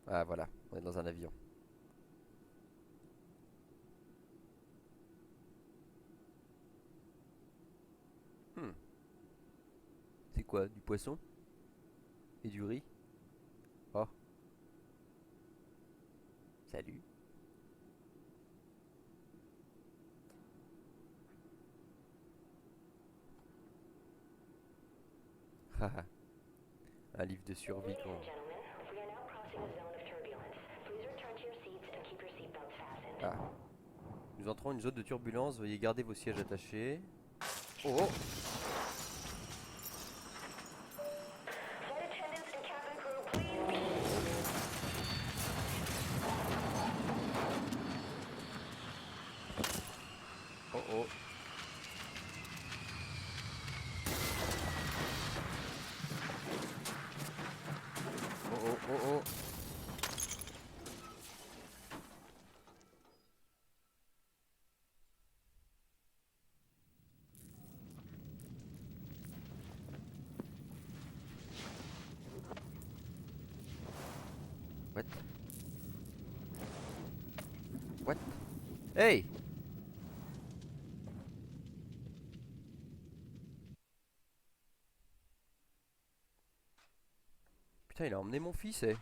Ah voilà, on est dans un avion. Hmm. C'est quoi? Du poisson? Et du riz? Oh, salut. Haha, un livre de survie Ladies qu'on... and gentlemen, we are now crossing a zone of turbulence. Please return to your seats and keep your seatbelts fastened. Ah, nous entrons une zone de turbulence, veuillez garder vos sièges attachés. Oh, oh, Flight attendants and cabin crew, please. oh, oh, oh, oh, oh, oh. What? What? Hey! Putain, il a emmené mon fils, eh.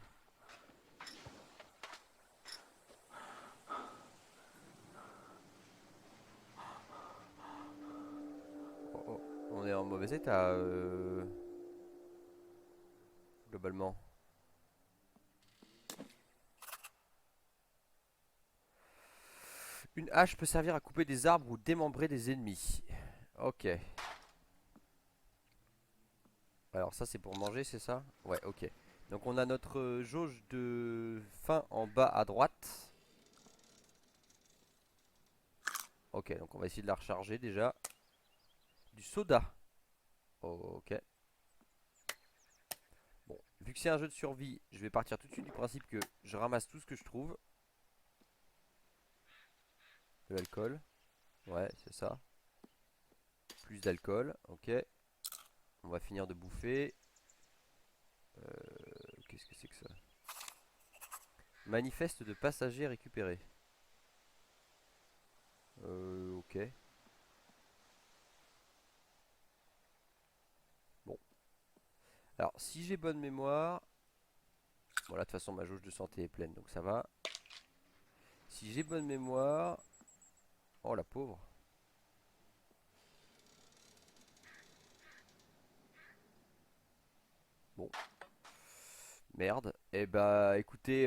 Oh, oh. On est en mauvais état, globalement. Une hache peut servir à couper des arbres ou démembrer des ennemis. Ok. Alors ça c'est pour manger, c'est ça? Ouais, ok. Donc on a notre jauge de faim en bas à droite. Ok, donc on va essayer de la recharger déjà. Du soda. Ok. Bon, vu que c'est un jeu de survie, je vais partir tout de suite du principe que je ramasse tout ce que je trouve. De l'alcool. Ouais, c'est ça. Plus d'alcool. Ok. On va finir de bouffer. Qu'est-ce que c'est que ça? Manifeste de passagers récupérés. Ok. Bon. Alors, si j'ai bonne mémoire. Bon, là, de toute façon, ma jauge de santé est pleine, donc ça va. Si j'ai bonne mémoire. Oh, la pauvre. Bon, merde. Eh bah, écoutez,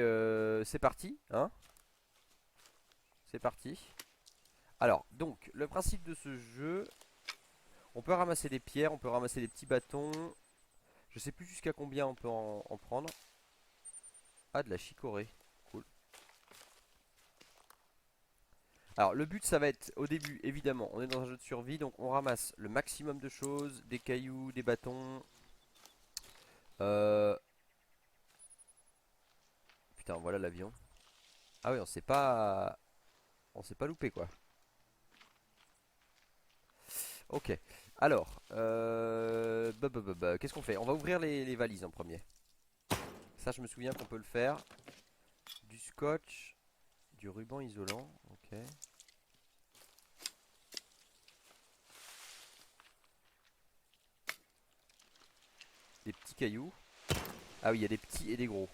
c'est parti, hein? C'est parti. Alors, donc, le principe de ce jeu. On peut ramasser des pierres, on peut ramasser des petits bâtons. Je sais plus jusqu'à combien on peut en prendre. Ah, de la chicorée. Cool. Alors, le but, ça va être, au début, évidemment, on est dans un jeu de survie, donc on ramasse le maximum de choses, des cailloux, des bâtons. Euh... Putain, voilà l'avion. Ah oui, on s'est pas loupé, quoi. Ok. Alors, qu'est-ce qu'on fait? On va ouvrir les valises en premier. Ça, je me souviens qu'on peut le faire. Du scotch, du ruban isolant. Ok. Des petits cailloux. Ah oui, il y a des petits et des gros.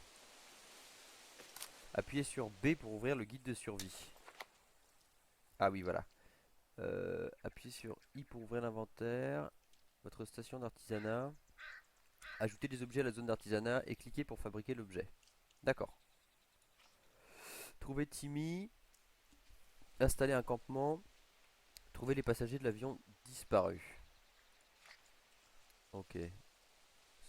Appuyez sur B pour ouvrir le guide de survie. Ah oui, voilà. Appuyez sur I pour ouvrir l'inventaire. Votre station d'artisanat. Ajoutez des objets à la zone d'artisanat et cliquez pour fabriquer l'objet. D'accord. Trouvez Timmy. Installer un campement. Trouver les passagers de l'avion disparu. Ok.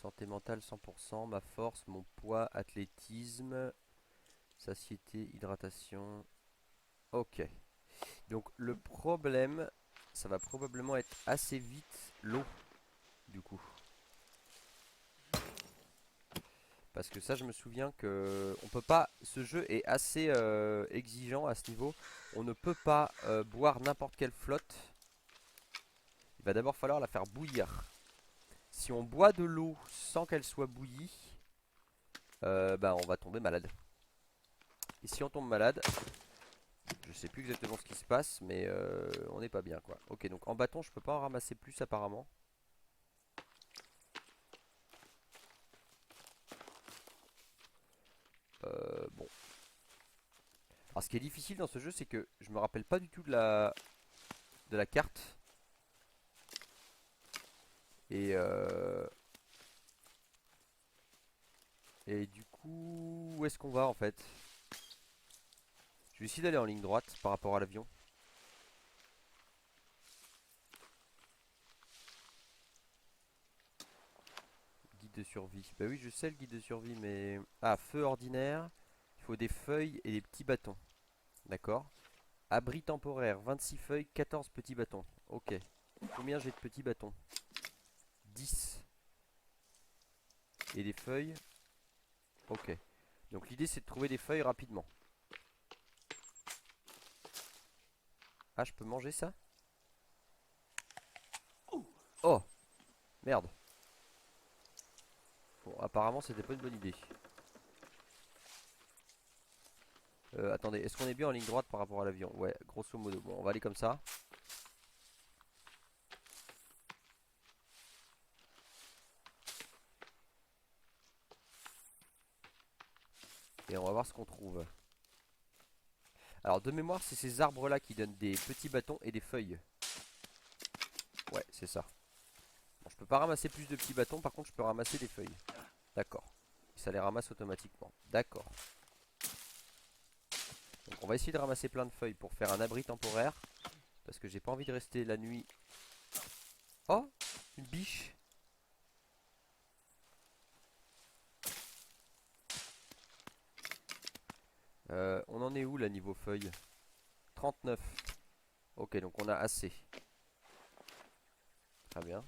Santé mentale 100%. Ma force, mon poids, athlétisme, satiété, hydratation. Ok. Donc le problème, ça va probablement être assez vite l'eau, du coup. Parce que ça, je me souviens que on peut pas. Ce jeu est assez exigeant à ce niveau. On ne peut pas boire n'importe quelle flotte. Il va d'abord falloir la faire bouillir. Si on boit de l'eau sans qu'elle soit bouillie, bah on va tomber malade. Et si on tombe malade, je sais plus exactement ce qui se passe, mais on n'est pas bien quoi. Ok, donc en bâton, je peux pas en ramasser plus apparemment. Bon. Alors ce qui est difficile dans ce jeu, c'est que je me rappelle pas du tout de la carte. Et et du coup, où est-ce qu'on va en fait? Je vais essayer d'aller en ligne droite par rapport à l'avion. Guide de survie. Bah oui, je sais le guide de survie, mais... Ah, feu ordinaire. Il faut des feuilles et des petits bâtons. D'accord. Abri temporaire, 26 feuilles, 14 petits bâtons. Ok. Combien j'ai de petits bâtons? 10. Et des feuilles? Ok. Donc l'idée c'est de trouver des feuilles rapidement. Ah, je peux manger ça? Oh! Merde. Bon, apparemment c'était pas une bonne idée. Attendez, est-ce qu'on est bien en ligne droite par rapport à l'avion? Ouais, grosso modo. Bon, on va aller comme ça. Et on va voir ce qu'on trouve. Alors de mémoire, c'est ces arbres là qui donnent des petits bâtons et des feuilles. Ouais, c'est ça. Bon, je peux pas ramasser plus de petits bâtons, par contre je peux ramasser des feuilles. D'accord. Ça les ramasse automatiquement. D'accord. Donc on va essayer de ramasser plein de feuilles pour faire un abri temporaire. Parce que j'ai pas envie de rester la nuit. Oh! Une biche! On en est où là niveau feuilles? 39. Ok, donc on a assez. Très bien.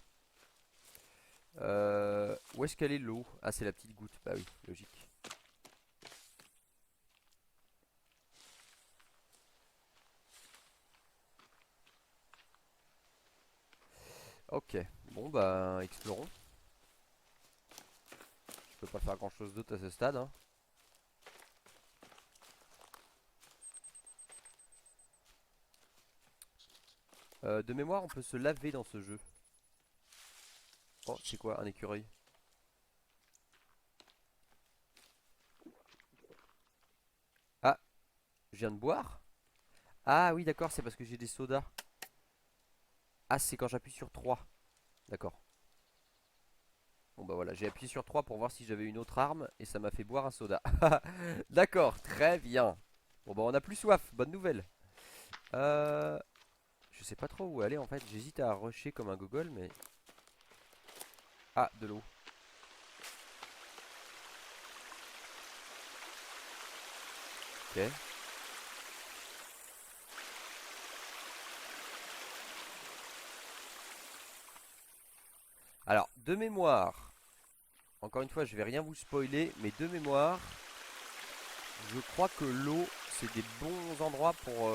Où est-ce qu'elle est l'eau? Ah, c'est la petite goutte. Bah oui, logique. Ok, bon bah explorons. Je peux pas faire grand chose d'autre à ce stade, hein. De mémoire, on peut se laver dans ce jeu. Oh, c'est quoi un écureuil? Ah, je viens de boire? Ah oui, d'accord, c'est parce que j'ai des sodas. Ah, c'est quand j'appuie sur 3. D'accord. Bon bah voilà, j'ai appuyé sur 3 pour voir si j'avais une autre arme et ça m'a fait boire un soda. D'accord, très bien. Bon bah on a plus soif, bonne nouvelle. Euh... Je sais pas trop où aller en fait, j'hésite à rusher comme un gogol mais... Ah, de l'eau. Ok. Alors, de mémoire, encore une fois je vais rien vous spoiler, mais de mémoire, je crois que l'eau c'est des bons endroits pour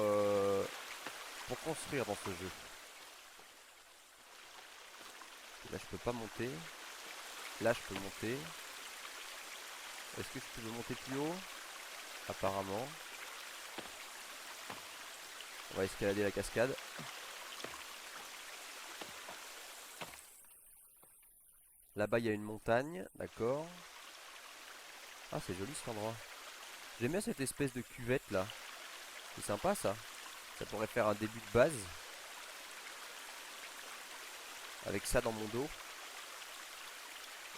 construire dans ce jeu. Là je peux pas monter. Là je peux monter. Est-ce que je peux monter plus haut? Apparemment. On va escalader la cascade. Là-bas il y a une montagne, d'accord. Ah, c'est joli cet endroit. J'aime bien cette espèce de cuvette là. C'est sympa ça. Ça pourrait faire un début de base. Avec ça dans mon dos.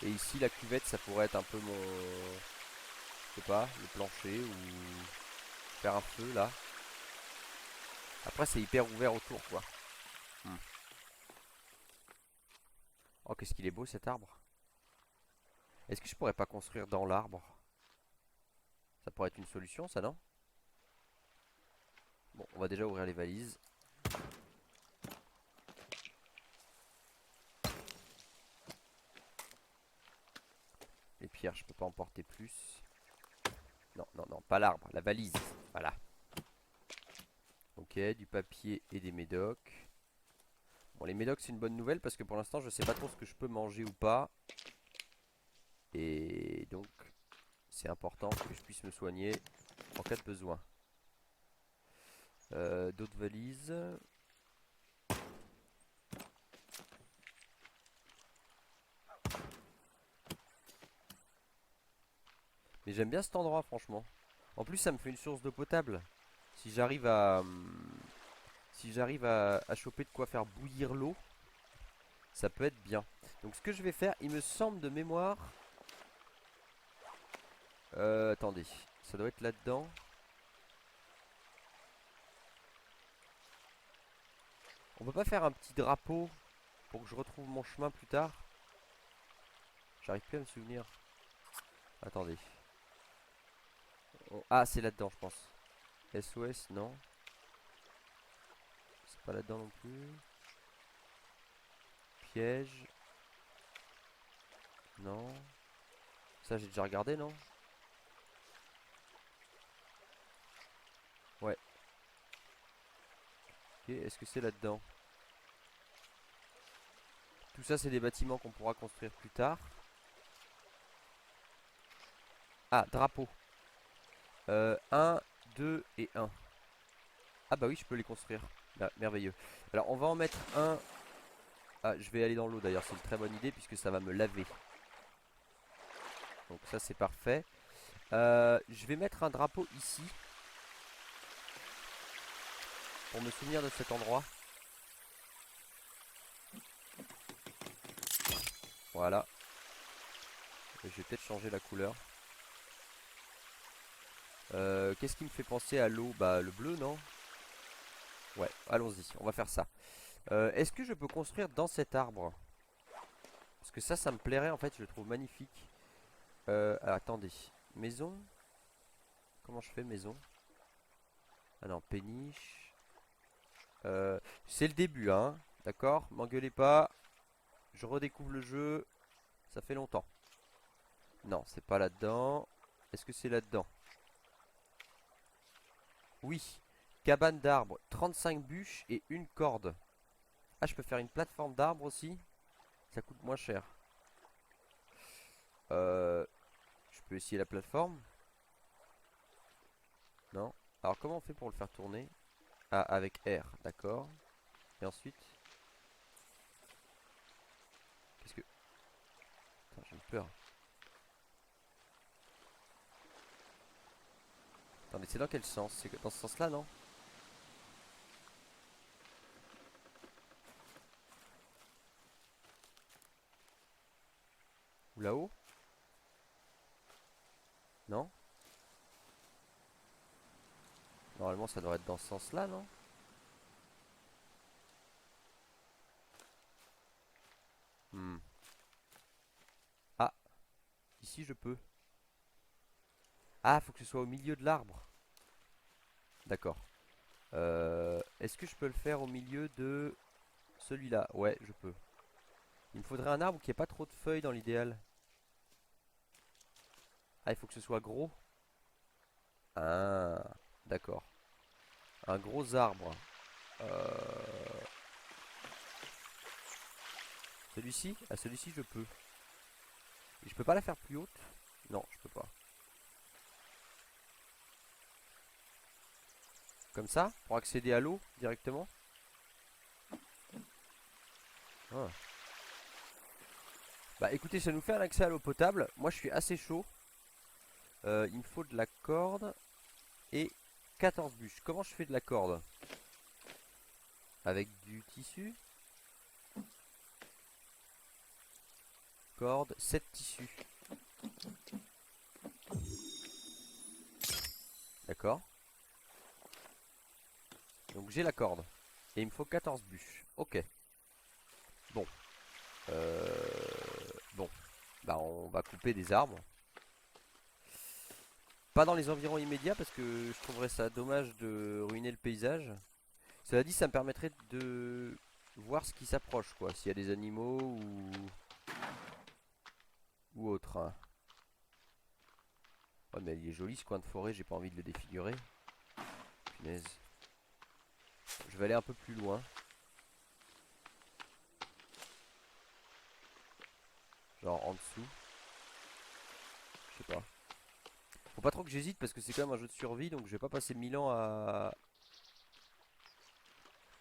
Et ici la cuvette ça pourrait être un peu mon... Je sais pas, le plancher ou faire un feu là. Après c'est hyper ouvert autour quoi. Hmm. Oh, qu'est-ce qu'il est beau cet arbre. Est-ce que je pourrais pas construire dans l'arbre? Ça pourrait être une solution ça, non? Bon, on va déjà ouvrir les valises. Les pierres je peux pas en porter plus. Non, non, non, pas l'arbre, la valise. Voilà. Ok, du papier et des médocs. Bon, les médocs c'est une bonne nouvelle parce que pour l'instant je sais pas trop ce que je peux manger ou pas. Et donc c'est important que je puisse me soigner en cas de besoin. D'autres valises. Mais j'aime bien cet endroit franchement. En plus ça me fait une source d'eau potable. Si j'arrive à à choper de quoi faire bouillir l'eau, ça peut être bien. Donc ce que je vais faire, il me semble de mémoire. Attendez, ça doit être là-dedans. On peut pas faire un petit drapeau pour que je retrouve mon chemin plus tard? J'arrive plus à me souvenir. Attendez. Ah, c'est là-dedans, je pense. SOS, non. C'est pas là-dedans non plus. Piège. Non. Ça, j'ai déjà regardé, non? Ouais. Ok, est-ce que c'est là-dedans? Tout ça, c'est des bâtiments qu'on pourra construire plus tard. Ah, drapeau. 1, 2 et 1. Ah bah oui, je peux les construire. Merveilleux. Alors, on va en mettre un. Ah, je vais aller dans l'eau d'ailleurs, c'est une très bonne idée puisque ça va me laver. Donc ça, c'est parfait. Je vais mettre un drapeau ici. Pour me souvenir de cet endroit. Voilà. Je vais peut-être changer la couleur. Qu'est-ce qui me fait penser à l'eau? Bah le bleu, non? Ouais, allons-y, on va faire ça. Est-ce que je peux construire dans cet arbre? Parce que ça me plairait en fait, je le trouve magnifique. Attendez, maison? Comment je fais maison? Ah non, péniche. C'est le début, hein. D'accord? M'engueulez pas. Je redécouvre le jeu. Ça fait longtemps. Non, c'est pas là-dedans. Est-ce que c'est là-dedans? Oui. Cabane d'arbres, 35 bûches et une corde. Ah, je peux faire une plateforme d'arbres aussi. Ça coûte moins cher. Je peux essayer la plateforme? Non. Alors comment on fait pour le faire tourner? Ah, avec R, d'accord. Et ensuite? Qu'est-ce que... Attends, j'ai peur. Attendez, c'est dans quel sens? C'est dans ce sens-là, non? Ou là-haut? Non? Normalement, ça devrait être dans ce sens-là, non? Hmm. Ah, ici je peux. Ah, faut que ce soit au milieu de l'arbre. D'accord. Est-ce que je peux le faire au milieu de celui-là? Ouais, je peux. Il me faudrait un arbre qui ait pas trop de feuilles dans l'idéal. Ah, il faut que ce soit gros. Ah, d'accord. Un gros arbre. Euh, Celui-ci? Ah, celui-ci, je peux. Et je peux pas la faire plus haute? Non, je peux pas. Comme ça? Pour accéder à l'eau directement? Ah. Bah écoutez, ça nous fait un accès à l'eau potable. Moi, je suis assez chaud. Il me faut de la corde et 14 bûches. Comment je fais de la corde? Avec du tissu? Corde, 7 tissus. D'accord. Donc j'ai la corde. Et il me faut 14 bûches. Ok. Bon. Bon. Bah on va couper des arbres. Pas dans les environs immédiats parce que je trouverais ça dommage de ruiner le paysage. Cela dit, ça me permettrait de voir ce qui s'approche, quoi. S'il y a des animaux ou autre, hein. Ouais, mais il est joli ce coin de forêt, j'ai pas envie de le défigurer. Punaise. Je vais aller un peu plus loin. Genre en dessous. Je sais pas. Faut pas trop que j'hésite parce que c'est quand même un jeu de survie, donc je vais pas passer 1000 ans à...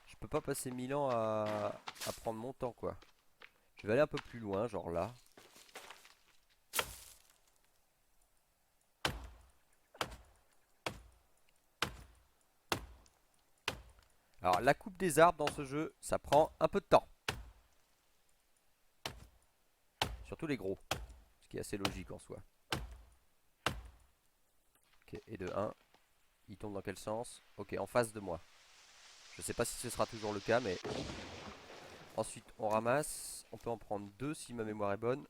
Je peux pas passer 1000 ans à prendre mon temps quoi. Je vais aller un peu plus loin, genre là. Alors la coupe des arbres dans ce jeu, ça prend un peu de temps. Surtout les gros. Ce qui est assez logique en soi. Ok, et de 1. Il tombe dans quel sens? Ok, en face de moi. Je sais pas si ce sera toujours le cas, mais... Ensuite, on ramasse. On peut en prendre 2 si ma mémoire est bonne.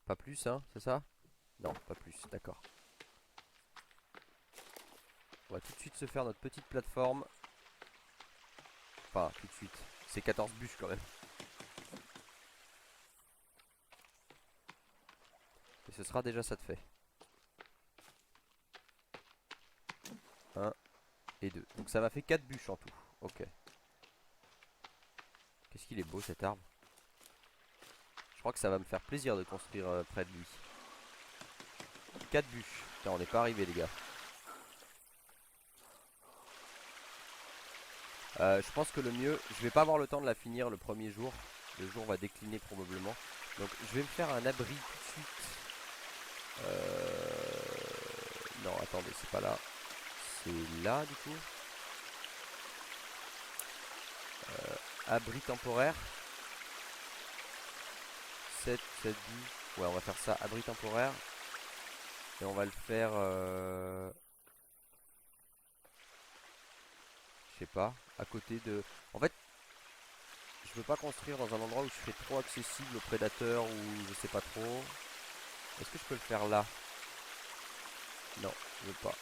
Pas plus, hein, c'est ça? Non, pas plus, d'accord. On va tout de suite se faire notre petite plateforme. Enfin, tout de suite. C'est 14 bûches quand même. Et ce sera déjà ça de fait. 1 et 2. Donc ça m'a fait 4 bûches en tout. Ok. Qu'est-ce qu'il est beau cet arbre. Je crois que ça va me faire plaisir de construire près de lui. 4 bûches. Putain, on n'est pas arrivé les gars. Je pense que le mieux, je vais pas avoir le temps de la finir le premier jour. Le jour va décliner probablement. Donc je vais me faire un abri tout de suite. Non, attendez, c'est pas là. C'est là du coup. Abri temporaire. 7, 7, 10. Ouais, on va faire ça. Abri temporaire. Et on va le faire... je sais pas. À côté de... En fait, je veux pas construire dans un endroit où je serai trop accessible aux prédateurs ou je sais pas trop. Est-ce que je peux le faire là? Non, je veux pas.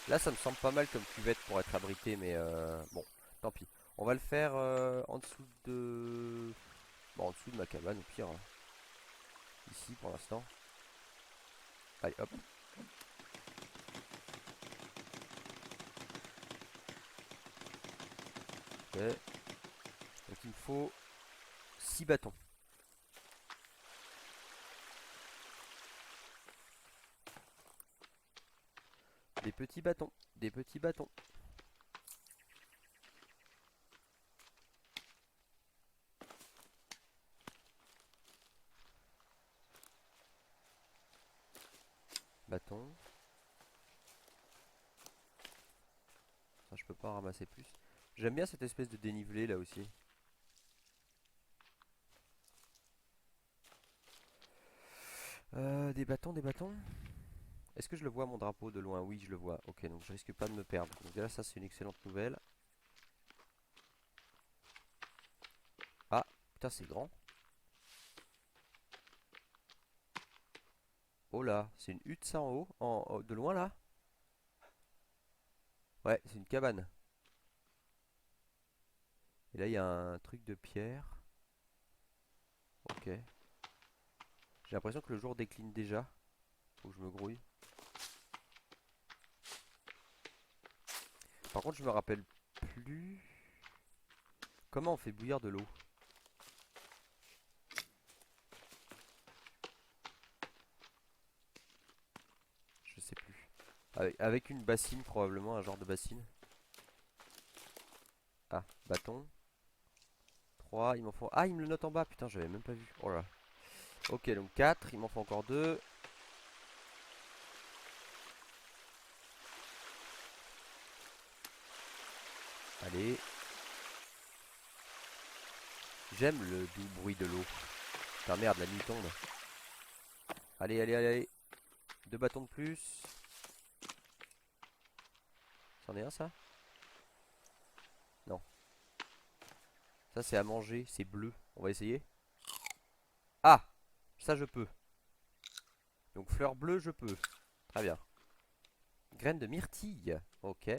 Là, ça me semble pas mal comme cuvette pour être abrité, mais bon, tant pis. On va le faire en dessous de... Bon, en dessous de ma cabane, au pire. Hein. Ici, pour l'instant. Allez, hop. Ok. Donc, il me faut 6 bâtons. Des petits bâtons. Des petits bâtons. Bâtons. Ça, je peux pas en ramasser plus. J'aime bien cette espèce de dénivelé là aussi. Des bâtons, des bâtons. Est-ce que je le vois mon drapeau de loin? Oui, je le vois. Ok, donc je risque pas de me perdre. Donc là, ça c'est une excellente nouvelle. Ah, putain, c'est grand. Oh là, c'est une hutte ça en haut, de loin là? Ouais, c'est une cabane. Et là, il y a un truc de pierre. Ok. J'ai l'impression que le jour décline déjà. Faut que je me grouille. Par contre, je me rappelle plus. Comment on fait bouillir de l'eau? Je sais plus. Avec une bassine, probablement, un genre de bassine. Ah, bâton. 3, il m'en faut... Ah, il me le note en bas, putain, j'avais même pas vu. Oh là. Ok, donc 4, il m'en faut encore 2. Allez. J'aime le doux bruit de l'eau. Putain, merde, la nuit tombe. Allez, allez, allez, allez. 2 bâtons de plus. C'en est un, ça? Non. Ça, c'est à manger. C'est bleu. On va essayer. Ah! Ça, je peux. Donc, fleur bleue, je peux. Très bien. Graines de myrtille. Ok.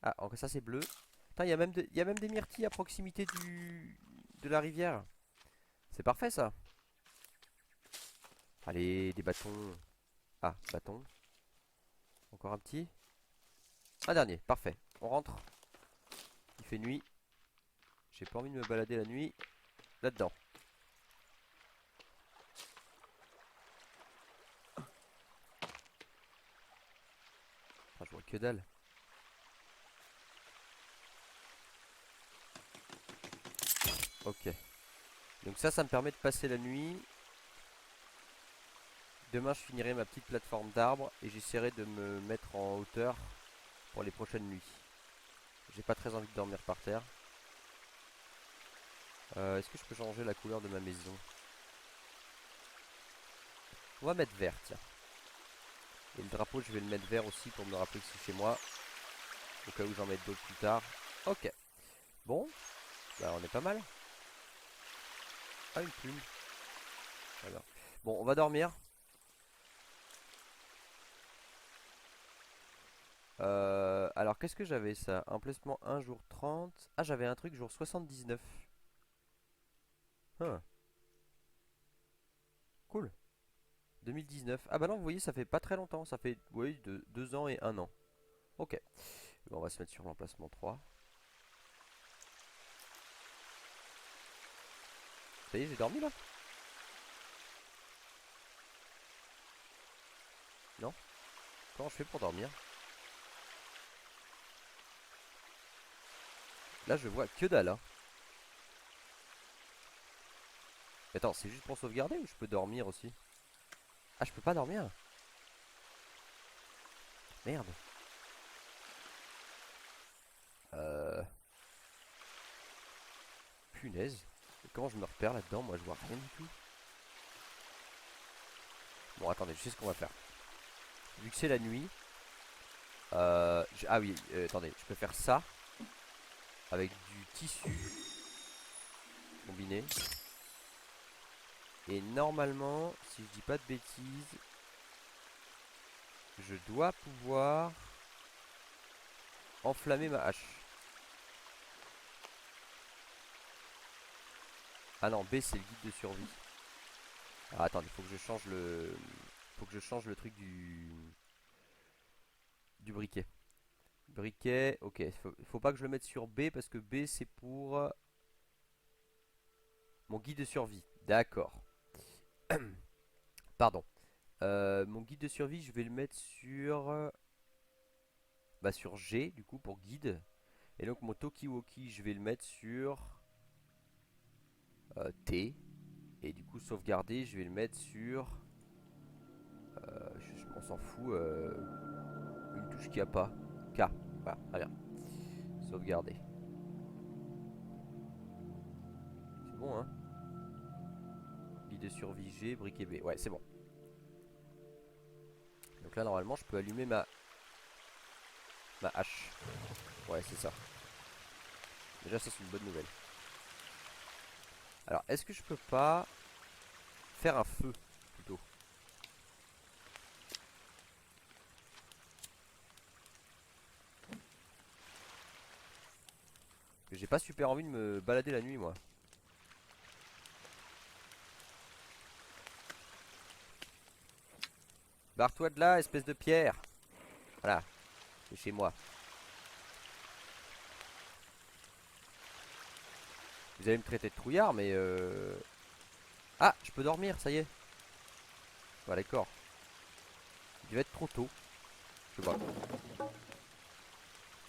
Ah, encore ça, c'est bleu. Putain, il y a même des myrtilles à proximité de la rivière. C'est parfait, ça. Allez, des bâtons. Ah, bâton. Encore un petit. Un dernier, parfait. On rentre. Il fait nuit. J'ai pas envie de me balader la nuit. Là-dedans. que dalle. Ok. Donc ça me permet de passer la nuit. Demain je finirai ma petite plateforme d'arbres et j'essaierai de me mettre en hauteur pour les prochaines nuits. J'ai pas très envie de dormir par terre. Est-ce que je peux changer la couleur de ma maison? On va mettre vert, tiens. Et le drapeau je vais le mettre vert aussi pour me rappeler que c'est chez moi. Au cas où j'en mette d'autres plus tard. Ok. Bon. Bah on est pas mal. Ah, une plume. Voilà. Bon, on va dormir. Alors qu'est-ce que j'avais ça? Emplacement 1 jour 30. Ah, j'avais un truc jour 79. Huh. Cool. 2019. Ah bah non, vous voyez, ça fait pas très longtemps. Ça fait, oui, 2 ans et 1 an. Ok. Bon, on va se mettre sur l'emplacement 3. Ça y est, j'ai dormi là? Non? Comment je fais pour dormir? Là, je vois que dalle, hein. Attends, c'est juste pour sauvegarder ou je peux dormir aussi? Ah, je peux pas dormir? Merde. Euh... Punaise. Et comment je me repère là-dedans? Moi, je vois rien du tout. Bon, attendez, je sais ce qu'on va faire. Vu que c'est la nuit. Ah oui, attendez, je peux faire ça. Avec du tissu combiné. Et normalement, si je dis pas de bêtises, je dois pouvoir enflammer ma hache. Ah non, B c'est le guide de survie. Ah, attendez, faut que je change le. Faut que je change le truc du briquet. Briquet, ok. Faut pas que je le mette sur B parce que B c'est pour mon guide de survie. D'accord. Pardon. Mon guide de survie, je vais le mettre sur. Bah, sur G du coup pour guide. Et donc mon Tokiwoki, je vais le mettre sur T. Et du coup sauvegarder, je vais le mettre sur. On s'en fout. Une touche qui a pas. K. Voilà, très bien. Sauvegarder. C'est bon, hein? Guide de survie G, briquet B. Ouais, c'est bon. Donc là, normalement, je peux allumer ma hache. Ouais, c'est ça. Déjà, ça, c'est une bonne nouvelle. Alors, est-ce que je peux pas faire un feu plutôt? Parce que j'ai pas super envie de me balader la nuit, moi. Barre-toi de là, espèce de pierre. Voilà, c'est chez moi. Vous allez me traiter de trouillard, mais Ah, je peux dormir, ça y est. Voilà, d'accord. Il devait être trop tôt. Je sais pas.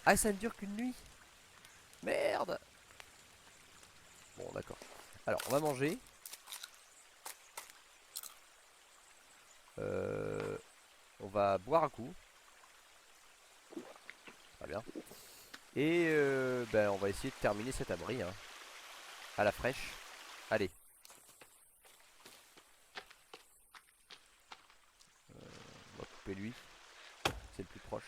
Ah, ça ne dure qu'une nuit. Merde. Bon, d'accord. Alors, on va manger. On va boire un coup. Très bien. Et ben, on va essayer de terminer cet abri, hein, à la fraîche. Allez. On va couper lui. C'est le plus proche.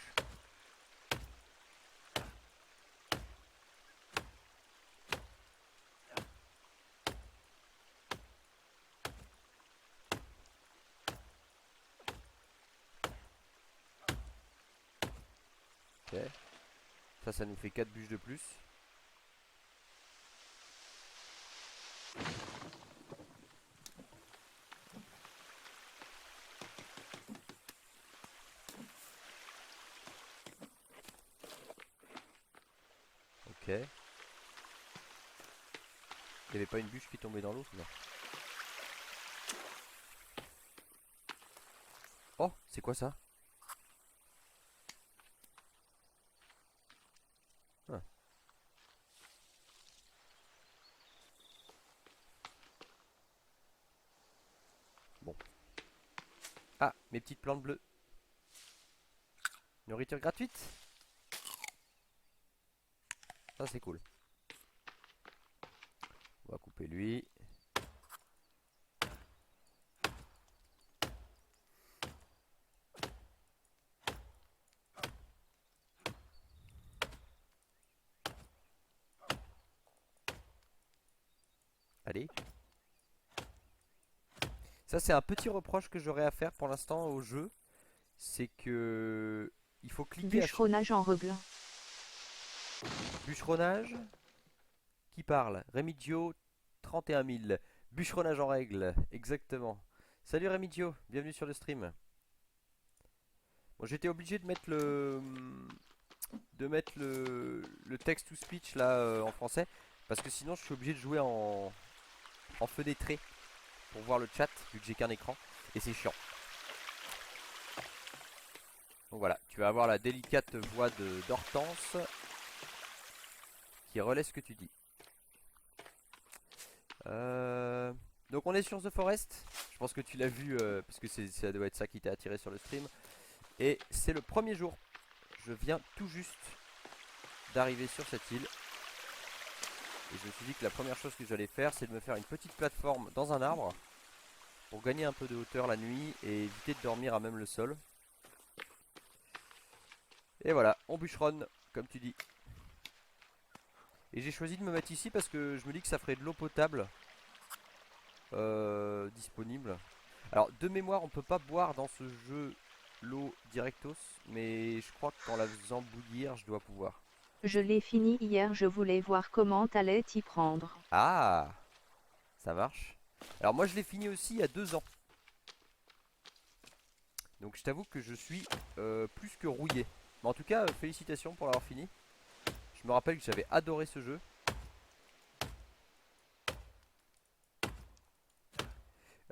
Ok. Ça nous fait 4 bûches de plus. Ok. Il n'y avait pas une bûche qui tombait dans l'eau, non? Oh, c'est quoi ça? Bon. Ah, mes petites plantes bleues. Nourriture gratuite. Ça c'est cool. On va couper lui. Allez. Ça c'est un petit reproche que j'aurais à faire pour l'instant au jeu. C'est que il faut cliquer à Bûcheronnage en règle. bûcheronnage. Qui parle? Remigio 31 000. Bûcheronnage en règle, exactement. Salut Remigio, bienvenue sur le stream. Bon, j'étais obligé de mettre le text to speech là en français parce que sinon je suis obligé de jouer en fenêtré pour voir le chat vu que j'ai qu'un écran et c'est chiant. Donc voilà, tu vas avoir la délicate voix de d'Hortense qui relaie ce que tu dis. Donc on est sur The Forest. Je pense que tu l'as vu parce que ça doit être ça qui t'a attiré sur le stream. Et c'est le premier jour. Je viens tout juste d'arriver sur cette île. Et je me suis dit que la première chose que j'allais faire, c'est de me faire une petite plateforme dans un arbre pour gagner un peu de hauteur la nuit et éviter de dormir à même le sol. Et voilà, on bûcheronne, comme tu dis. Et j'ai choisi de me mettre ici parce que je me dis que ça ferait de l'eau potable disponible. Alors de mémoire, on peut pas boire dans ce jeu l'eau directos, mais je crois qu'en la faisant bouillir, je dois pouvoir. Je l'ai fini hier, je voulais voir comment t'allais t'y prendre. Ah, ça marche. Alors moi je l'ai fini aussi il y a 2 ans. Donc je t'avoue que je suis plus que rouillé. Mais en tout cas, félicitations pour l'avoir fini. Je me rappelle que j'avais adoré ce jeu.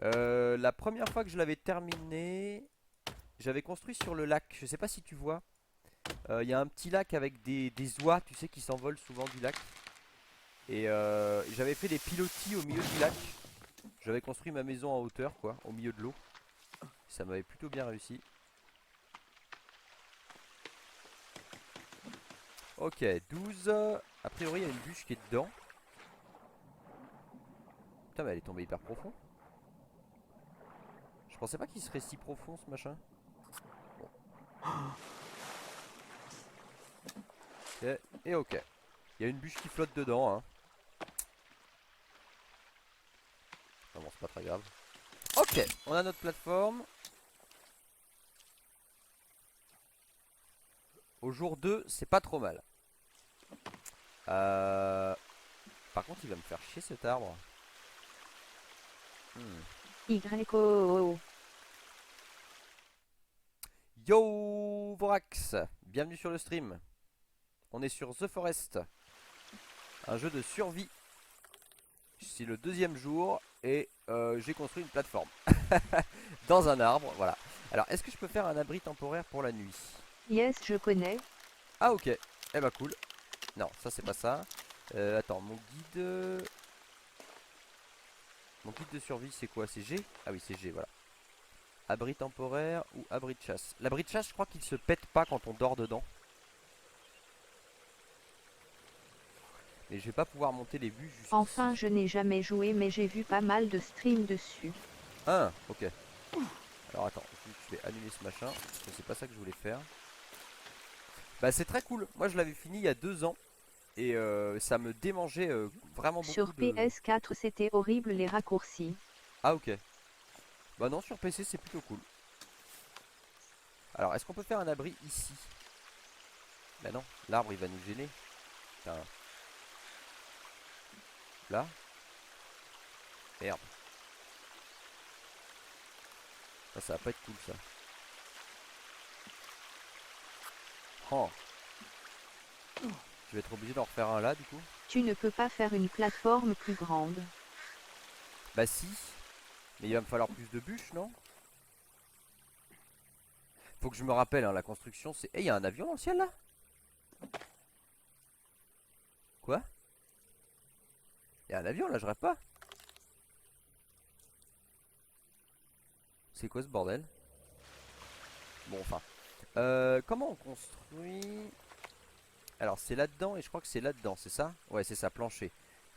La première fois que je l'avais terminé, j'avais construit sur le lac. Je sais pas si tu vois. Il y a un petit lac avec des oies, tu sais, qui s'envolent souvent du lac. Et j'avais fait des pilotis au milieu du lac. J'avais construit ma maison en hauteur, quoi, au milieu de l'eau. Ça m'avait plutôt bien réussi. Ok, 12. A priori, il y a une bûche qui est dedans. Putain, mais elle est tombée hyper profond. Je pensais pas qu'il serait si profond ce machin. Bon. Ok, et ok. Il y a une bûche qui flotte dedans, hein. Ah bon, c'est pas très grave. Ok, on a notre plateforme. Au jour 2, c'est pas trop mal. Par contre, il va me faire chier cet arbre. YOOO. Yo Vorax, bienvenue sur le stream. On est sur The Forest, un jeu de survie. C'est le 2e jour et j'ai construit une plateforme dans un arbre, voilà. Alors, est-ce que je peux faire un abri temporaire pour la nuit? Yes, je connais. Ah ok, eh bah cool. Non, ça c'est pas ça. Attends, mon guide... Mon guide de survie c'est quoi? C'est G? Ah oui, c'est G, voilà. Abri temporaire ou abri de chasse. L'abri de chasse, je crois qu'il se pète pas quand on dort dedans. Mais je vais pas pouvoir monter les vues jusqu'ici. Enfin, je n'ai jamais joué, mais j'ai vu pas mal de streams dessus. Ah, ok. Alors attends, je vais annuler ce machin. Parce que c'est pas ça que je voulais faire. Bah c'est très cool. Moi je l'avais fini il y a 2 ans. Et ça me démangeait vraiment beaucoup Sur de... PS4, c'était horrible les raccourcis. Ah ok. Bah non, sur PC c'est plutôt cool. Alors est-ce qu'on peut faire un abri ici? Bah non, l'arbre il va nous gêner. Putain. Là. Merde. Ah, ça va pas être cool ça. Oh. Je vais être obligé d'en refaire un là du coup. Tu ne peux pas faire une plateforme plus grande. Bah si. Mais il va me falloir plus de bûches, non? Faut que je me rappelle, hein, la construction c'est... Eh, il y a un avion dans le ciel là? Quoi? Il y a un avion là, je rêve pas? C'est quoi ce bordel? Bon, enfin. Comment on construit? Alors, c'est là-dedans et je crois que c'est là-dedans, c'est ça? Ouais, c'est ça, plancher.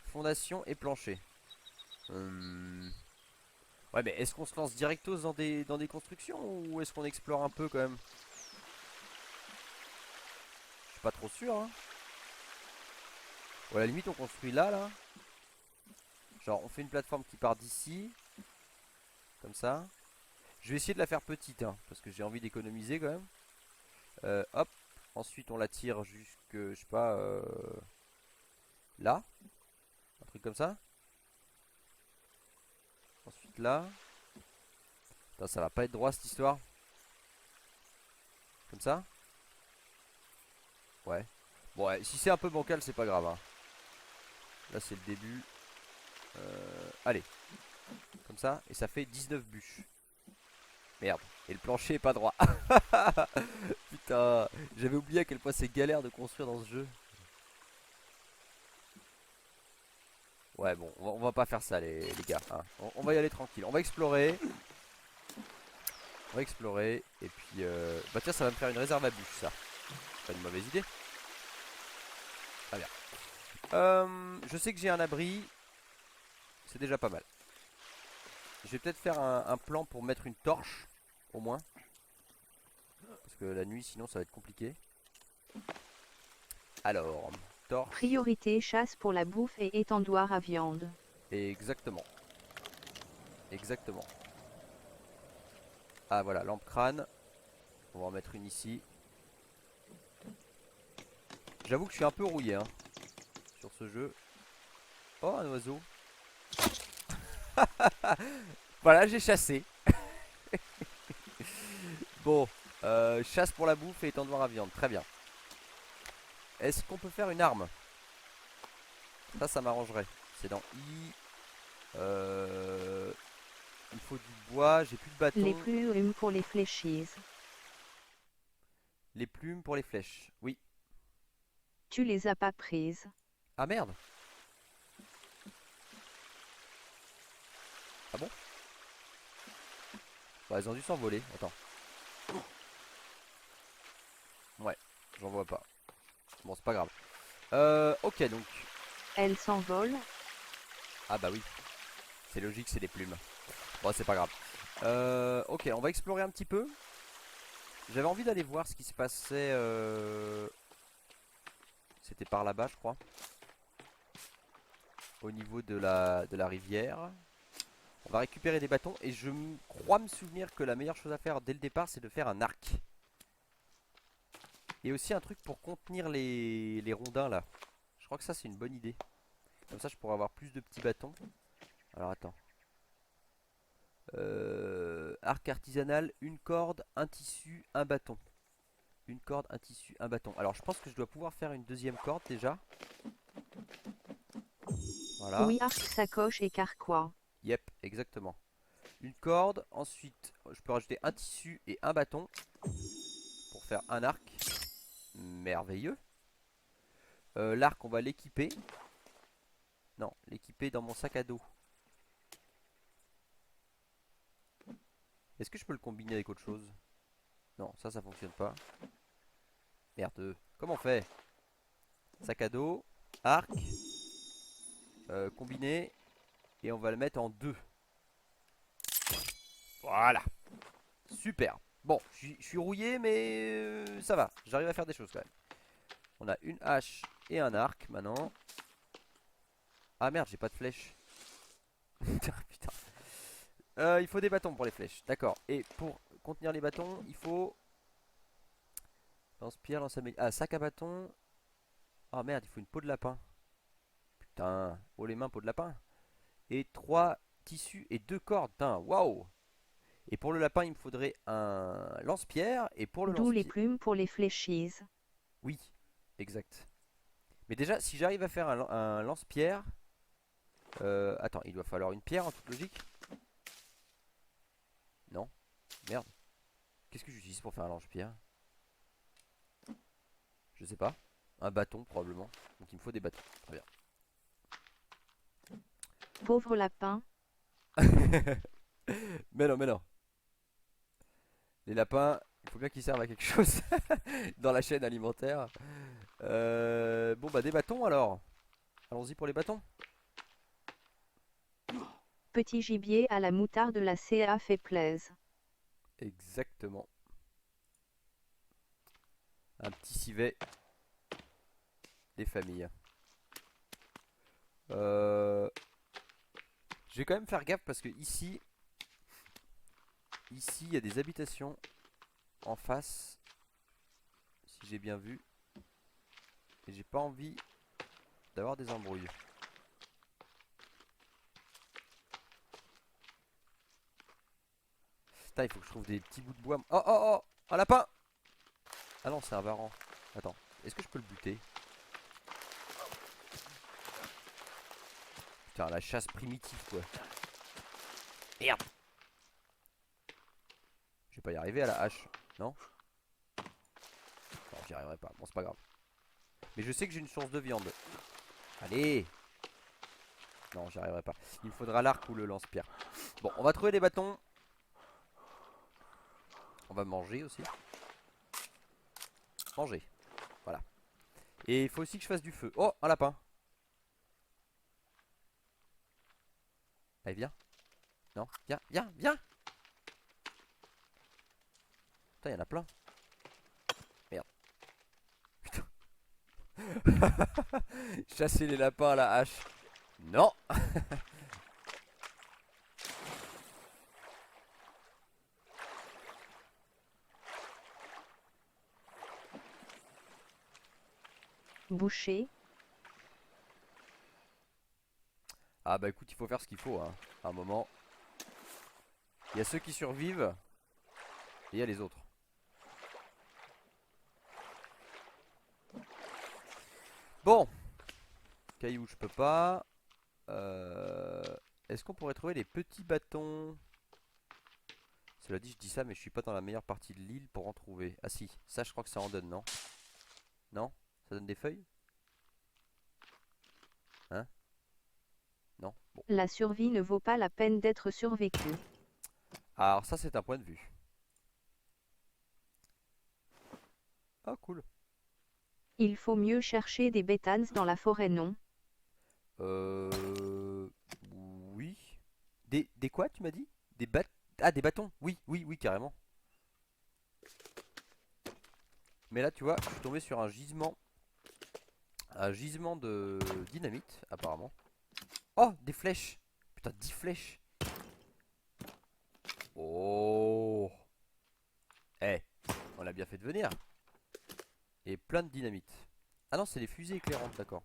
Fondation et plancher. Hum, Ouais, mais est-ce qu'on se lance directos dans des constructions ou est-ce qu'on explore un peu quand même? Je suis pas trop sûr, hein. Ou à la limite, on construit là, là. Genre, on fait une plateforme qui part d'ici. Comme ça. Je vais essayer de la faire petite, hein, parce que j'ai envie d'économiser quand même. Hop. Ensuite, on la tire jusque, je sais pas, là. Un truc comme ça. Ensuite, là. Putain, ça va pas être droit cette histoire. Comme ça. Ouais. Bon, ouais, si c'est un peu bancal, c'est pas grave, hein. Là, c'est le début. Allez. Comme ça. Et ça fait 19 bûches. Merde. Et le plancher est pas droit. Putain. J'avais oublié à quel point c'est galère de construire dans ce jeu. Ouais, bon, on va pas faire ça, les gars, hein. On va y aller tranquille. On va explorer. On va explorer. Et puis, bah tiens, ça va me faire une réserve à bûches, ça. Pas une mauvaise idée. Très bien. Je sais que j'ai un abri. C'est déjà pas mal. Je vais peut-être faire un plan pour mettre une torche, au moins. Parce que la nuit, sinon, ça va être compliqué. Alors, torche. Priorité chasse pour la bouffe et étendoir à viande. Exactement. Exactement. Ah, voilà, lampe crâne. On va en mettre une ici. J'avoue que je suis un peu rouillé, hein, sur ce jeu. Oh, un oiseau. Voilà, j'ai chassé. Bon, chasse pour la bouffe et étendoir à viande. Très bien. Est-ce qu'on peut faire une arme? Ça m'arrangerait. C'est dans I. Il faut du bois. J'ai plus de Les bâton. plumes pour les fléchises. Les plumes pour les flèches. Oui. Tu les as pas prises. Ah merde. Ah bon? Bah, elles ont dû s'envoler. Attends. Ouais, j'en vois pas. Bon, c'est pas grave. Ok, donc. Elles s'envolent. Ah bah oui. C'est logique, c'est des plumes. Bon, c'est pas grave. Ok, on va explorer un petit peu. J'avais envie d'aller voir ce qui se passait. C'était par là-bas, je crois. Au niveau de la rivière. On va récupérer des bâtons. Et je crois me souvenir que la meilleure chose à faire dès le départ, c'est de faire un arc. Et aussi un truc pour contenir les rondins là. Je crois que ça, c'est une bonne idée. Comme ça, je pourrais avoir plus de petits bâtons. Alors, attends. Arc artisanal, une corde, un tissu, un bâton. Une corde, un tissu, un bâton. Alors je pense que je dois pouvoir faire une deuxième corde déjà. Voilà. Oui, arc, sacoche et carquois. Yep, exactement. Une corde, ensuite je peux rajouter un tissu et un bâton pour faire un arc. Merveilleux. L'arc, on va l'équiper. Non, l'équiper dans mon sac à dos. Est-ce que je peux le combiner avec autre chose? Non, ça fonctionne pas. Merde. Comment on fait? Sac à dos, arc, combiné. Et on va le mettre en deux. Voilà. Super. Bon, je suis rouillé, mais ça va. J'arrive à faire des choses quand même. On a une hache et un arc maintenant. Ah merde, j'ai pas de flèche. Putain. Il faut des bâtons pour les flèches. D'accord. Et pour contenir les bâtons, il faut lance-pierre, ah, sac à bâton. Ah merde, il faut une peau de lapin. Putain, oh les mains, peau de lapin. Et 3 tissus et 2 cordes. Putain, waouh. Et pour le lapin, il me faudrait un lance-pierre. Et pour le D'où les lance-pierre. plumes pour les fléchises. Oui, exact. Mais déjà, si j'arrive à faire un lance-pierre. Attends, il doit falloir une pierre en toute logique. Non, merde. Qu'est-ce que j'utilise pour faire un lance-pierre? Je sais pas. Un bâton probablement. Donc il me faut des bâtons. Très bien. Pauvre lapin. Mais non, mais non. Les lapins, il faut bien qu'ils servent à quelque chose dans la chaîne alimentaire. Bon bah des bâtons alors. Allons-y pour les bâtons. Petit gibier à la moutarde, la CA fait plaise. Exactement. Un petit civet des familles. Je vais quand même faire gaffe parce que ici il y a des habitations en face. Si j'ai bien vu. Et j'ai pas envie d'avoir des embrouilles. Putain, il faut que je trouve des petits bouts de bois. Oh oh oh, un lapin. Ah non, c'est un varan. Attends, est-ce que je peux le buter? Putain, la chasse primitive quoi. Merde. Je vais pas y arriver à la hache, non? Non, j'y arriverai pas. Bon, c'est pas grave. Mais je sais que j'ai une source de viande. Allez. Non, j'y arriverai pas. Il me faudra l'arc ou le lance-pierre. Bon, on va trouver des bâtons. On va manger aussi. Manger. Voilà. Et il faut aussi que je fasse du feu. Oh, un lapin. Allez, viens. Non, viens, viens, viens. Putain, il y en a plein. Merde. Putain. Chasser les lapins à la hache. Non. Boucher. Ah bah écoute, il faut faire ce qu'il faut hein. À un moment. Il y a ceux qui survivent. Et il y a les autres. Bon. Caillou, je peux pas. Est-ce qu'on pourrait trouver les petits bâtons? Cela dit, je dis ça, mais je suis pas dans la meilleure partie de l'île pour en trouver. Ah si, ça je crois que ça en donne, non? Non? Ça donne des feuilles? Hein? Non? Bon. La survie ne vaut pas la peine d'être survécu. Alors ça c'est un point de vue. Ah cool. Il faut mieux chercher des bétanes dans la forêt, non? Euh... Oui. Des quoi tu m'as dit? Des bat... Ah des bâtons. Oui, oui, oui, carrément. Mais là tu vois, je suis tombé sur un gisement. Un gisement de dynamite, apparemment. Oh, des flèches. Putain, 10 flèches. Oh. Eh, on l'a bien fait de venir. Et plein de dynamite. Ah non, c'est les fusées éclairantes, d'accord.